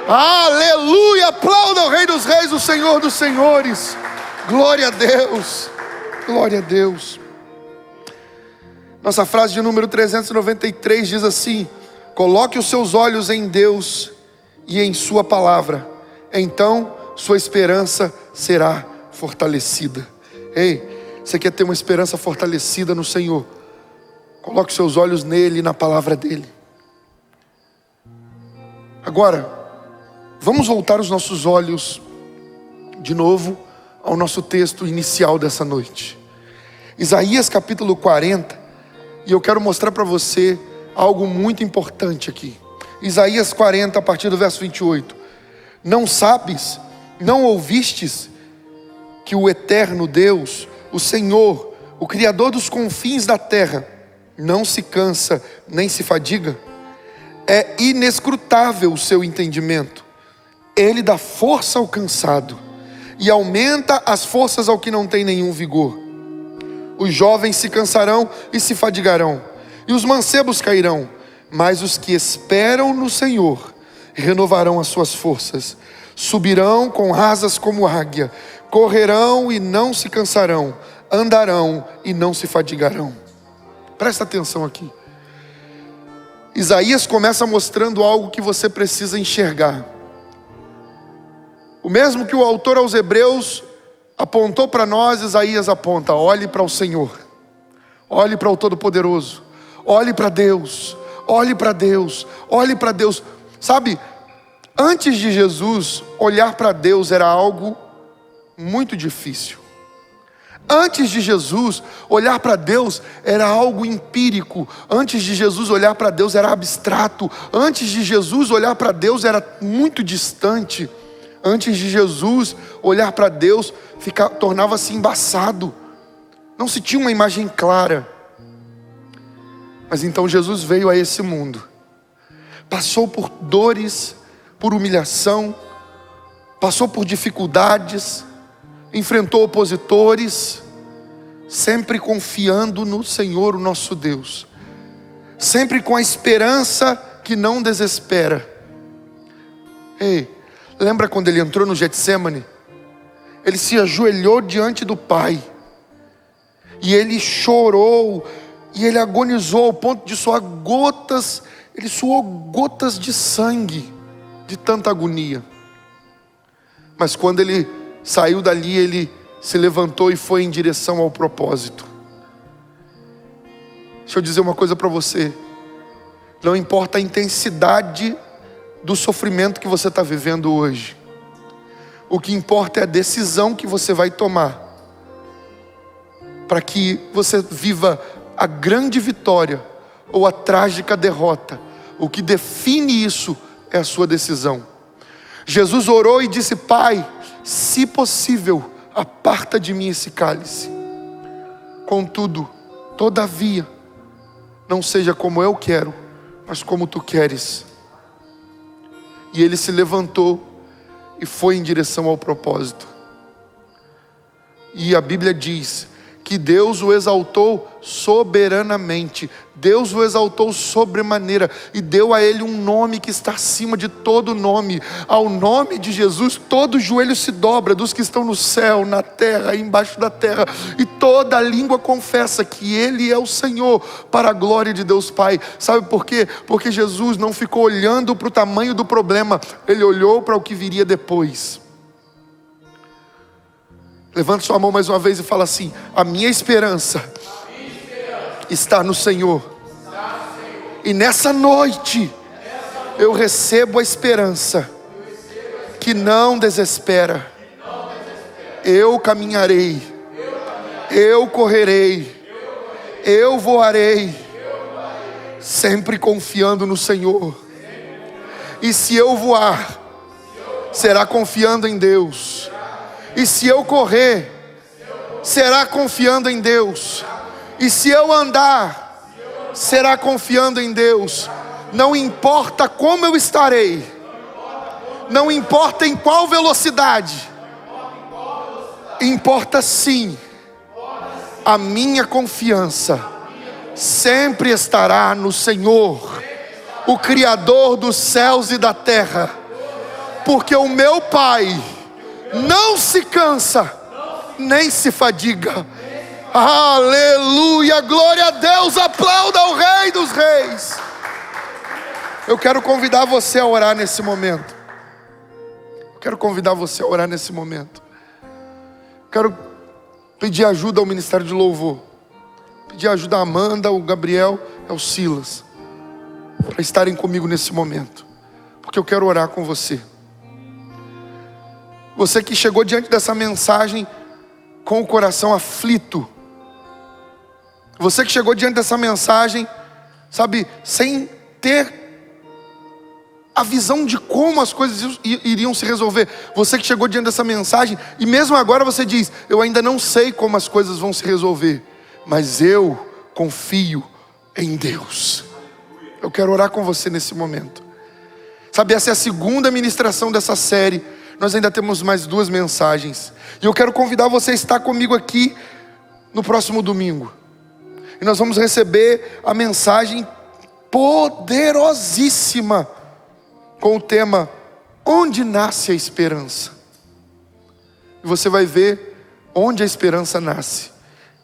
Speaker 1: Aleluia! Aplauda o Rei dos Reis, o Senhor dos Senhores. Glória a Deus. Glória a Deus. Nossa frase de número 393 diz assim: coloque os seus olhos em Deus e em sua palavra, então sua esperança será fortalecida. Ei, Você quer ter uma esperança fortalecida no Senhor? Coloque seus olhos nele e na palavra dele. Agora, vamos voltar os nossos olhos de novo ao nosso texto inicial dessa noite. Isaías capítulo 40. E eu quero mostrar para você algo muito importante aqui. Isaías 40, a partir do verso 28. Não sabes, não ouvistes que o eterno Deus, o Senhor, o Criador dos confins da terra, não se cansa nem se fadiga? É inescrutável o seu entendimento. Ele dá força ao cansado e aumenta as forças ao que não tem nenhum vigor. Os jovens se cansarão e se fadigarão, e os mancebos cairão, mas os que esperam no Senhor renovarão as suas forças, subirão com asas como águia, correrão e não se cansarão, andarão e não se fadigarão. Presta atenção aqui. Isaías começa mostrando algo que você precisa enxergar. O mesmo que o autor aos Hebreus apontou para nós, Isaías aponta: olhe para o Senhor, olhe para o Todo-Poderoso, olhe para Deus, olhe para Deus, olhe para Deus. Sabe, antes de Jesus, olhar para Deus era algo muito difícil. Antes de Jesus, olhar para Deus era algo empírico. Antes de Jesus, olhar para Deus era abstrato. Antes de Jesus, olhar para Deus era muito distante. Antes de Jesus, olhar para Deus tornava-se embaçado. Não se tinha uma imagem clara. Mas então Jesus veio a esse mundo. Passou por dores, por humilhação, passou por dificuldades, enfrentou opositores, sempre confiando no Senhor, o nosso Deus, sempre com a esperança que não desespera. Ei, lembra quando ele entrou no Getsemane? Ele se ajoelhou diante do Pai, e ele chorou, e ele agonizou ao ponto de suar gotas, ele suou gotas de sangue, de tanta agonia. Mas quando ele saiu dali, ele se levantou e foi em direção ao propósito. Deixa eu dizer uma coisa para você. Não importa a intensidade do sofrimento que você está vivendo hoje. O que importa é a decisão que você vai tomar para que você viva a grande vitória ou a trágica derrota. O que define isso é a sua decisão. Jesus orou e disse: Pai, se possível, aparta de mim esse cálice. Contudo, todavia, não seja como eu quero, mas como tu queres. E ele se levantou e foi em direção ao propósito. E a Bíblia diz que Deus o exaltou soberanamente. Deus o exaltou sobremaneira e deu a ele um nome que está acima de todo nome. Ao nome de Jesus todo joelho se dobra, dos que estão no céu, na terra e embaixo da terra, e toda língua confessa que ele é o Senhor, para a glória de Deus Pai. Sabe por quê? Porque Jesus não ficou olhando para o tamanho do problema, ele olhou para o que viria depois. Levante sua mão mais uma vez e fala assim: a minha esperança está no Senhor. E nessa noite eu recebo a esperança que não desespera. Eu caminharei, eu correrei, eu voarei, sempre confiando no Senhor. E se eu voar, será confiando em Deus. E se eu correr, será confiando em Deus. E se eu andar, será confiando em Deus. Não importa como eu estarei, não importa em qual velocidade, importa sim, a minha confiança sempre estará no Senhor, o Criador dos céus e da terra. Porque o meu Pai não se cansa, nem se fadiga. Aleluia, glória a Deus, aplauda o Rei dos Reis. Eu quero convidar você a orar nesse momento. Quero pedir ajuda ao Ministério de Louvor, pedir ajuda a Amanda, ao Gabriel e ao Silas, para estarem comigo nesse momento, porque eu quero orar com você. Você que chegou diante dessa mensagem com o coração aflito, você que chegou diante dessa mensagem, sabe, sem ter a visão de como as coisas iriam se resolver. Você que chegou diante dessa mensagem e mesmo agora você diz: eu ainda não sei como as coisas vão se resolver, mas eu confio em Deus. Eu quero orar com você nesse momento. Sabe, essa é a segunda ministração dessa série. Nós ainda temos mais 2 mensagens, e eu quero convidar você a estar comigo aqui no próximo domingo, e nós vamos receber a mensagem poderosíssima com o tema: onde nasce a esperança? E você vai ver onde a esperança nasce.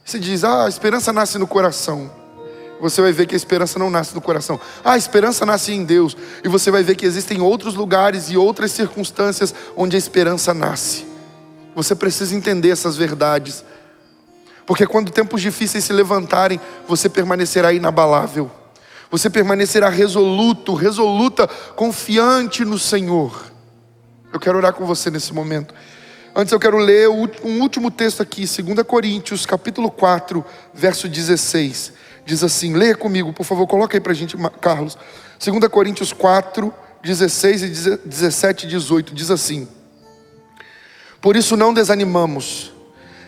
Speaker 1: Você diz: a esperança nasce no coração. Você vai ver que a esperança não nasce no coração. A esperança nasce em Deus. E você vai ver que existem outros lugares e outras circunstâncias onde a esperança nasce. Você precisa entender essas verdades, porque quando tempos difíceis se levantarem, você permanecerá inabalável. Você permanecerá resoluta, confiante no Senhor. Eu quero orar com você nesse momento. Antes eu quero ler um último texto aqui, 2 Coríntios, capítulo 4, verso 16. Diz assim, leia comigo, por favor, coloca aí pra gente, Carlos. 2 Coríntios 4, 16 e 17 e 18, diz assim: por isso não desanimamos,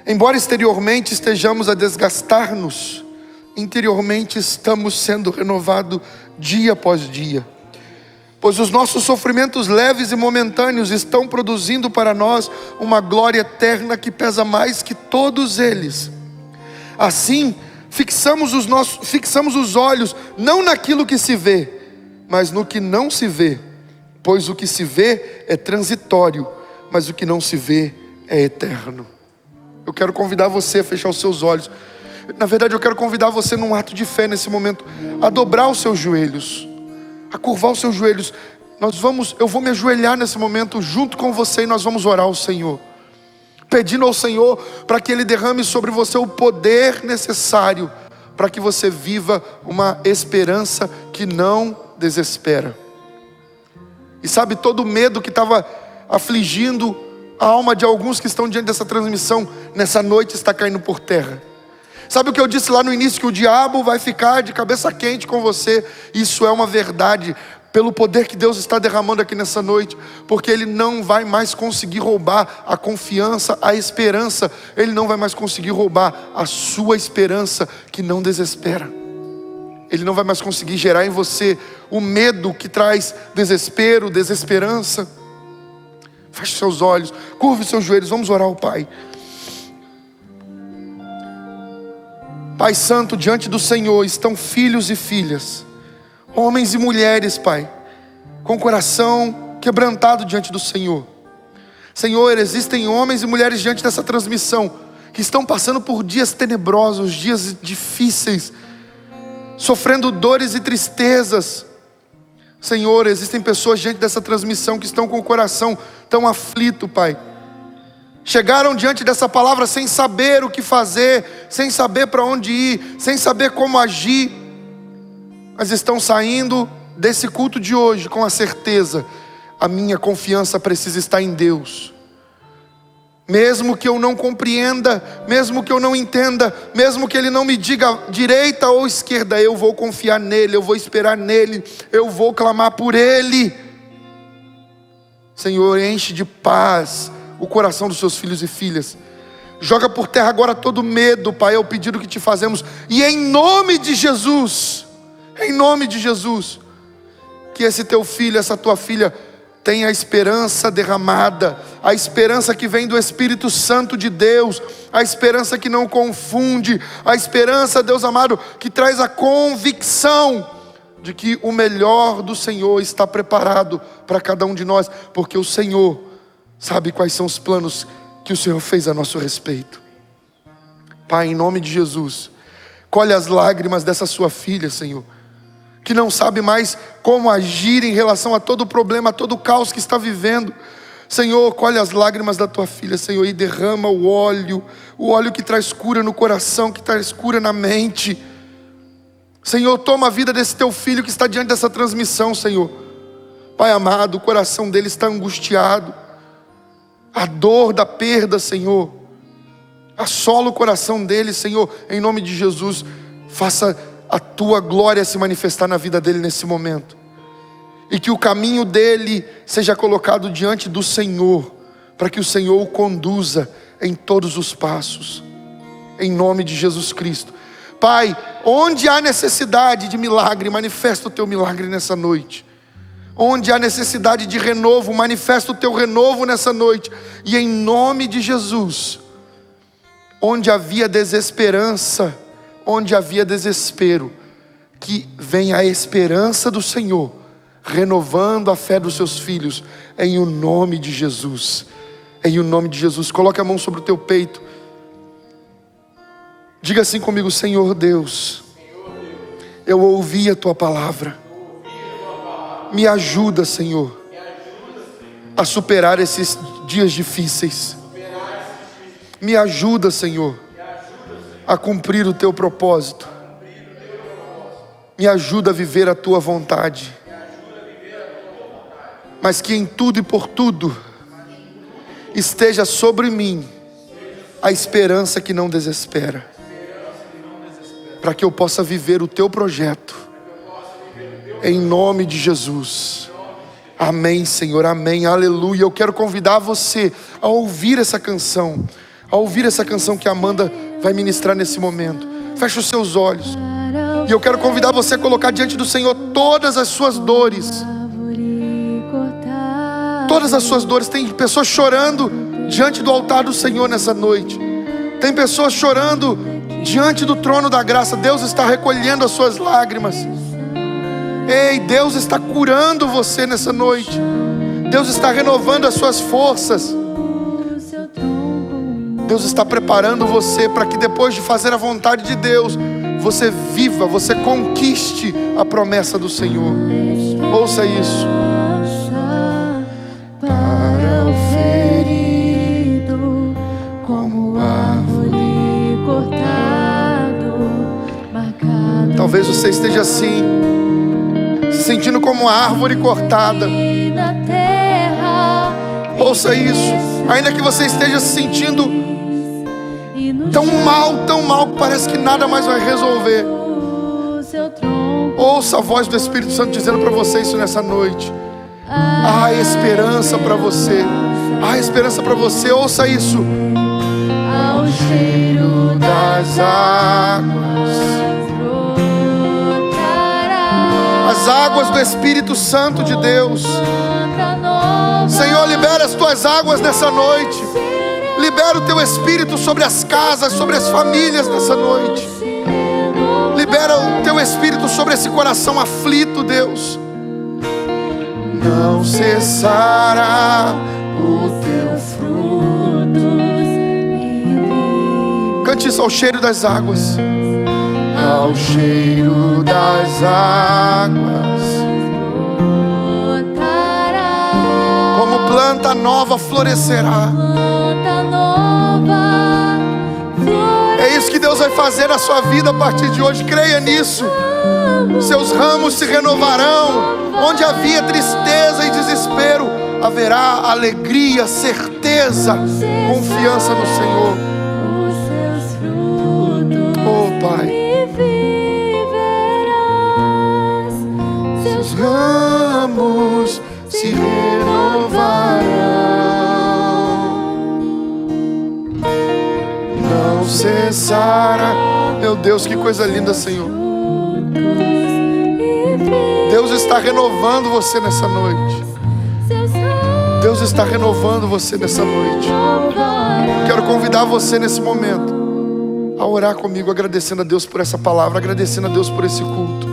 Speaker 1: embora exteriormente estejamos a desgastar-nos, interiormente estamos sendo renovados dia após dia. Pois os nossos sofrimentos leves e momentâneos estão produzindo para nós uma glória eterna que pesa mais que todos eles. Assim, fixamos os olhos não naquilo que se vê, mas no que não se vê. Pois o que se vê é transitório, mas o que não se vê é eterno. Eu quero convidar você a fechar os seus olhos. Na verdade, eu quero convidar você num ato de fé nesse momento, a dobrar os seus joelhos, a curvar os seus joelhos. Eu vou me ajoelhar nesse momento junto com você e nós vamos orar ao Senhor, pedindo ao Senhor para que Ele derrame sobre você o poder necessário para que você viva uma esperança que não desespera. E sabe, todo medo que estava afligindo a alma de alguns que estão diante dessa transmissão, nessa noite está caindo por terra. Sabe o que eu disse lá no início, que o diabo vai ficar de cabeça quente com você? Isso é uma verdade, pelo poder que Deus está derramando aqui nessa noite, porque Ele não vai mais conseguir roubar a confiança, a esperança. Ele não vai mais conseguir roubar a sua esperança que não desespera. Ele não vai mais conseguir gerar em você o medo que traz desespero, desesperança. Feche seus olhos, curve seus joelhos, vamos orar ao Pai. Pai Santo, diante do Senhor estão filhos e filhas, homens e mulheres, Pai, com o coração quebrantado diante do Senhor. Senhor, existem homens e mulheres diante dessa transmissão que estão passando por dias tenebrosos, dias difíceis, sofrendo dores e tristezas. Senhor, existem pessoas diante dessa transmissão que estão com o coração tão aflito, Pai. Chegaram diante dessa palavra sem saber o que fazer, sem saber para onde ir, sem saber como agir, mas estão saindo desse culto de hoje com a certeza: a minha confiança precisa estar em Deus. Mesmo que eu não compreenda, mesmo que eu não entenda, mesmo que Ele não me diga direita ou esquerda, eu vou confiar nele, eu vou esperar nele, eu vou clamar por Ele. Senhor, enche de paz o coração dos seus filhos e filhas. Joga por terra agora todo medo, Pai, é o pedido que te fazemos. E em nome de Jesus, que esse teu filho, essa tua filha tenha a esperança derramada, a esperança que vem do Espírito Santo de Deus, a esperança que não confunde, a esperança, Deus amado, que traz a convicção de que o melhor do Senhor está preparado para cada um de nós, porque o Senhor sabe quais são os planos que o Senhor fez a nosso respeito. Pai, em nome de Jesus, colhe as lágrimas dessa sua filha, Senhor, que não sabe mais como agir em relação a todo o problema, a todo o caos que está vivendo. Senhor, colhe as lágrimas da tua filha, Senhor, e derrama o óleo que traz cura no coração, que traz cura na mente. Senhor, toma a vida desse teu filho que está diante dessa transmissão, Senhor. Pai amado, o coração dele está angustiado. A dor da perda, Senhor, assola o coração dele, Senhor. Em nome de Jesus, faça a tua glória se manifestar na vida dele nesse momento. E que o caminho dele seja colocado diante do Senhor, para que o Senhor o conduza em todos os passos. Em nome de Jesus Cristo. Pai, onde há necessidade de milagre, manifesta o teu milagre nessa noite. Onde há necessidade de renovo, manifesta o teu renovo nessa noite. E em nome de Jesus, onde havia desesperança, onde havia desespero, que venha a esperança do Senhor, renovando a fé dos seus filhos, em o nome de Jesus. Em o nome de Jesus. Coloque a mão sobre o teu peito. Diga assim comigo: Senhor Deus, eu ouvi a tua palavra. Me ajuda, Senhor, a superar esses dias difíceis. Me ajuda, Senhor, a cumprir o teu propósito. Me ajuda a viver a tua vontade. Mas que em tudo e por tudo esteja sobre mim a esperança que não desespera, para que eu possa viver o teu projeto. Em nome de Jesus. Amém, Senhor, amém, aleluia. Eu quero convidar você a ouvir essa canção, que a Amanda vai ministrar nesse momento. Feche os seus olhos. E eu quero convidar você a colocar diante do Senhor todas as suas dores. Todas as suas dores. Tem pessoas chorando diante do altar do Senhor nessa noite. Tem pessoas chorando diante do trono da graça. Deus está recolhendo as suas lágrimas. Ei, Deus está curando você nessa noite. Deus está renovando as suas forças. Deus está preparando você para que depois de fazer a vontade de Deus, você viva, você conquiste a promessa do Senhor. Ouça isso. Para o ferido, como árvore cortado, marcado. Talvez você esteja assim, se sentindo como árvore cortada. Ouça isso. Ainda que você esteja se sentindo tão mal, que parece que nada mais vai resolver. Ouça a voz do Espírito Santo dizendo para você isso nessa noite. Há esperança para você. Há esperança para você. Ouça isso. Ao cheiro das águas, as águas do Espírito Santo de Deus. Senhor, libera as tuas águas nessa noite. Libera o teu Espírito sobre as casas, sobre as famílias nessa noite. Libera o teu Espírito sobre esse coração aflito, Deus. Não cessará o teu fruto. Cante isso: ao cheiro das águas. Ao cheiro das águas, como planta nova florescerá. É isso que Deus vai fazer na sua vida a partir de hoje. Creia nisso. Seus ramos se renovarão. Onde havia tristeza e desespero, haverá alegria, certeza, confiança no Senhor. Oh Pai, seus ramos se renovarão, não cessará. Meu Deus, que coisa linda, Senhor. Deus está renovando você nessa noite. Deus está renovando você nessa noite. Quero convidar você nesse momento a orar comigo, agradecendo a Deus por essa palavra, agradecendo a Deus por esse culto.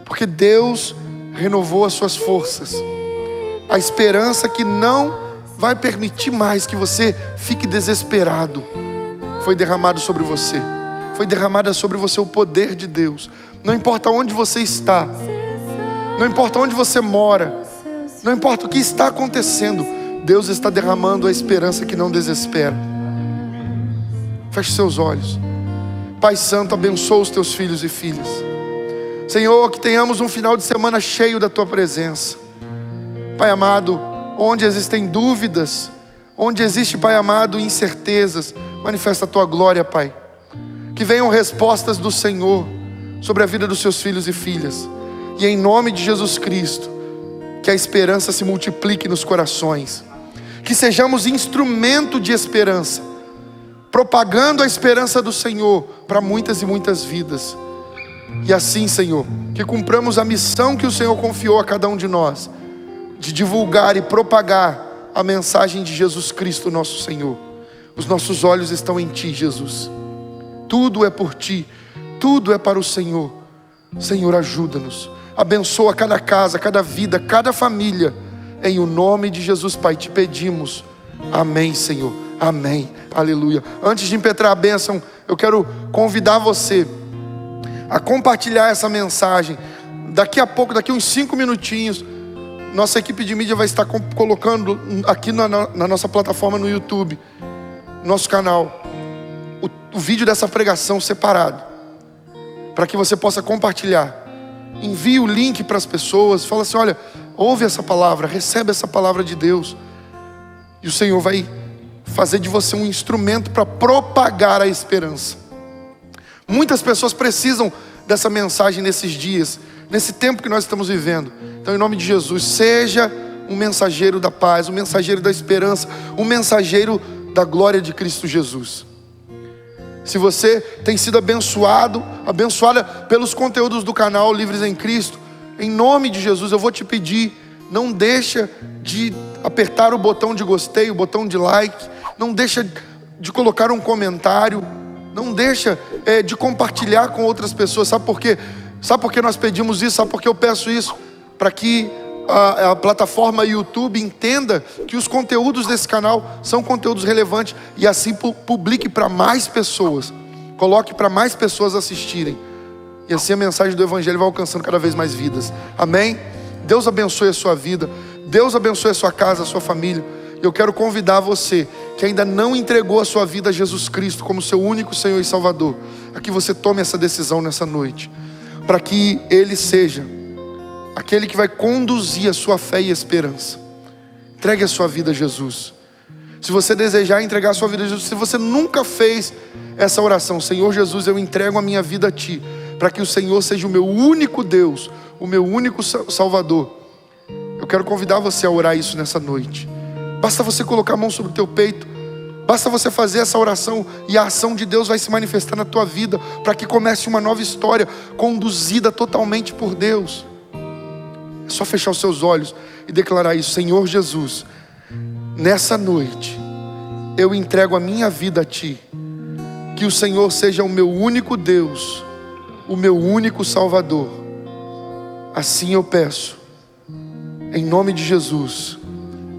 Speaker 1: Porque Deus renovou as suas forças. A esperança que não vai permitir mais que você fique desesperado foi derramado sobre você. Foi derramada sobre você o poder de Deus. Não importa onde você está, não importa onde você mora, Não importa o que está acontecendo, Deus está derramando a esperança que não desespera. Feche seus olhos. Pai Santo, abençoa os teus filhos e filhas. Senhor, que tenhamos um final de semana cheio da tua presença. Pai amado, onde existem dúvidas, onde existe, Pai amado, incertezas, manifesta a tua glória, Pai. Que venham respostas do Senhor sobre a vida dos seus filhos e filhas. E em nome de Jesus Cristo, que a esperança se multiplique nos corações. Que sejamos instrumento de esperança, propagando a esperança do Senhor para muitas e muitas vidas. E assim, Senhor, que cumpramos a missão que o Senhor confiou a cada um de nós, de divulgar e propagar a mensagem de Jesus Cristo, nosso Senhor. Os nossos olhos estão em Ti, Jesus. Tudo é por Ti, tudo é para o Senhor. Senhor, ajuda-nos. Abençoa cada casa, cada vida, cada família. Em o nome de Jesus, Pai, te pedimos. Amém, Senhor. Amém. Aleluia. Antes de impetrar a bênção, eu quero convidar você a compartilhar essa mensagem. Daqui a pouco, daqui uns 5 minutinhos, nossa equipe de mídia vai estar colocando aqui na nossa plataforma no YouTube, nosso canal, o vídeo dessa pregação separado, para que você possa compartilhar. Envie o link para as pessoas, fala assim: olha, ouve essa palavra, recebe essa palavra de Deus, e o Senhor vai fazer de você um instrumento para propagar a esperança. Muitas pessoas precisam dessa mensagem nesses dias, nesse tempo que nós estamos vivendo. Então, em nome de Jesus, seja um mensageiro da paz, um mensageiro da esperança, um mensageiro da glória de Cristo Jesus. Se você tem sido abençoada pelos conteúdos do canal Livres em Cristo, em nome de Jesus, eu vou te pedir, não deixa de apertar o botão de gostei, o botão de like, não deixa de colocar um comentário, não deixa de compartilhar com outras pessoas. Sabe por quê? Sabe por que nós pedimos isso? Sabe por que eu peço isso? Para que a plataforma YouTube entenda que os conteúdos desse canal são conteúdos relevantes e assim publique para mais pessoas, coloque para mais pessoas assistirem, e assim a mensagem do Evangelho vai alcançando cada vez mais vidas. Amém? Deus abençoe a sua vida, Deus abençoe a sua casa, a sua família. Eu quero convidar você que ainda não entregou a sua vida a Jesus Cristo como seu único Senhor e Salvador, a que você tome essa decisão nessa noite, para que Ele seja aquele que vai conduzir a sua fé e esperança. Entregue a sua vida a Jesus. Se você desejar entregar a sua vida a Jesus, se você nunca fez essa oração: Senhor Jesus, eu entrego a minha vida a Ti, para que o Senhor seja o meu único Deus, o meu único Salvador, eu quero convidar você a orar isso nessa noite. Basta você colocar a mão sobre o teu peito, basta você fazer essa oração, e a ação de Deus vai se manifestar na tua vida, para que comece uma nova história, conduzida totalmente por Deus. É só fechar os seus olhos e declarar isso: Senhor Jesus, nessa noite eu entrego a minha vida a Ti, que o Senhor seja o meu único Deus, o meu único Salvador. Assim eu peço, em nome de Jesus.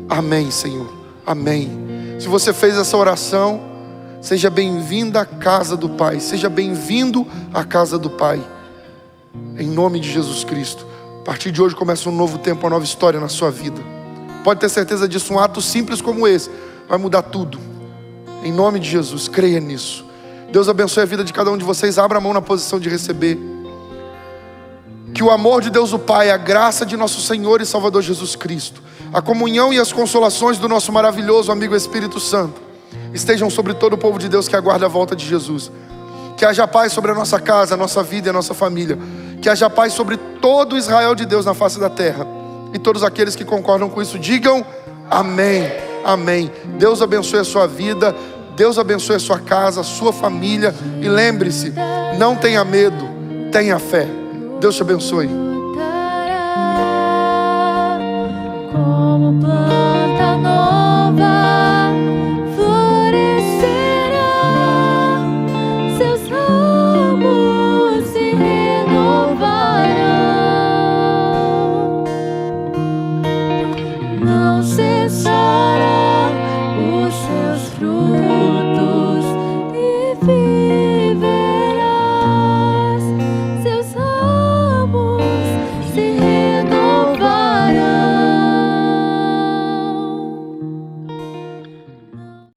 Speaker 1: Amém, Senhor. Amém. Se você fez essa oração, seja bem-vinda à casa do Pai, seja bem-vindo à casa do Pai, em nome de Jesus Cristo. A partir de hoje começa um novo tempo, uma nova história na sua vida. Pode ter certeza disso. Um ato simples como esse vai mudar tudo. Em nome de Jesus, creia nisso. Deus abençoe a vida de cada um de vocês. Abra a mão na posição de receber. Que o amor de Deus o Pai, a graça de nosso Senhor e Salvador Jesus Cristo, a comunhão e as consolações do nosso maravilhoso amigo Espírito Santo estejam sobre todo o povo de Deus que aguarda a volta de Jesus. Que haja paz sobre a nossa casa, a nossa vida e a nossa família. Que haja paz sobre todo o Israel de Deus na face da terra. E todos aqueles que concordam com isso digam amém, amém. Deus abençoe a sua vida, Deus abençoe a sua casa, a sua família. E lembre-se, não tenha medo, tenha fé. Deus te abençoe.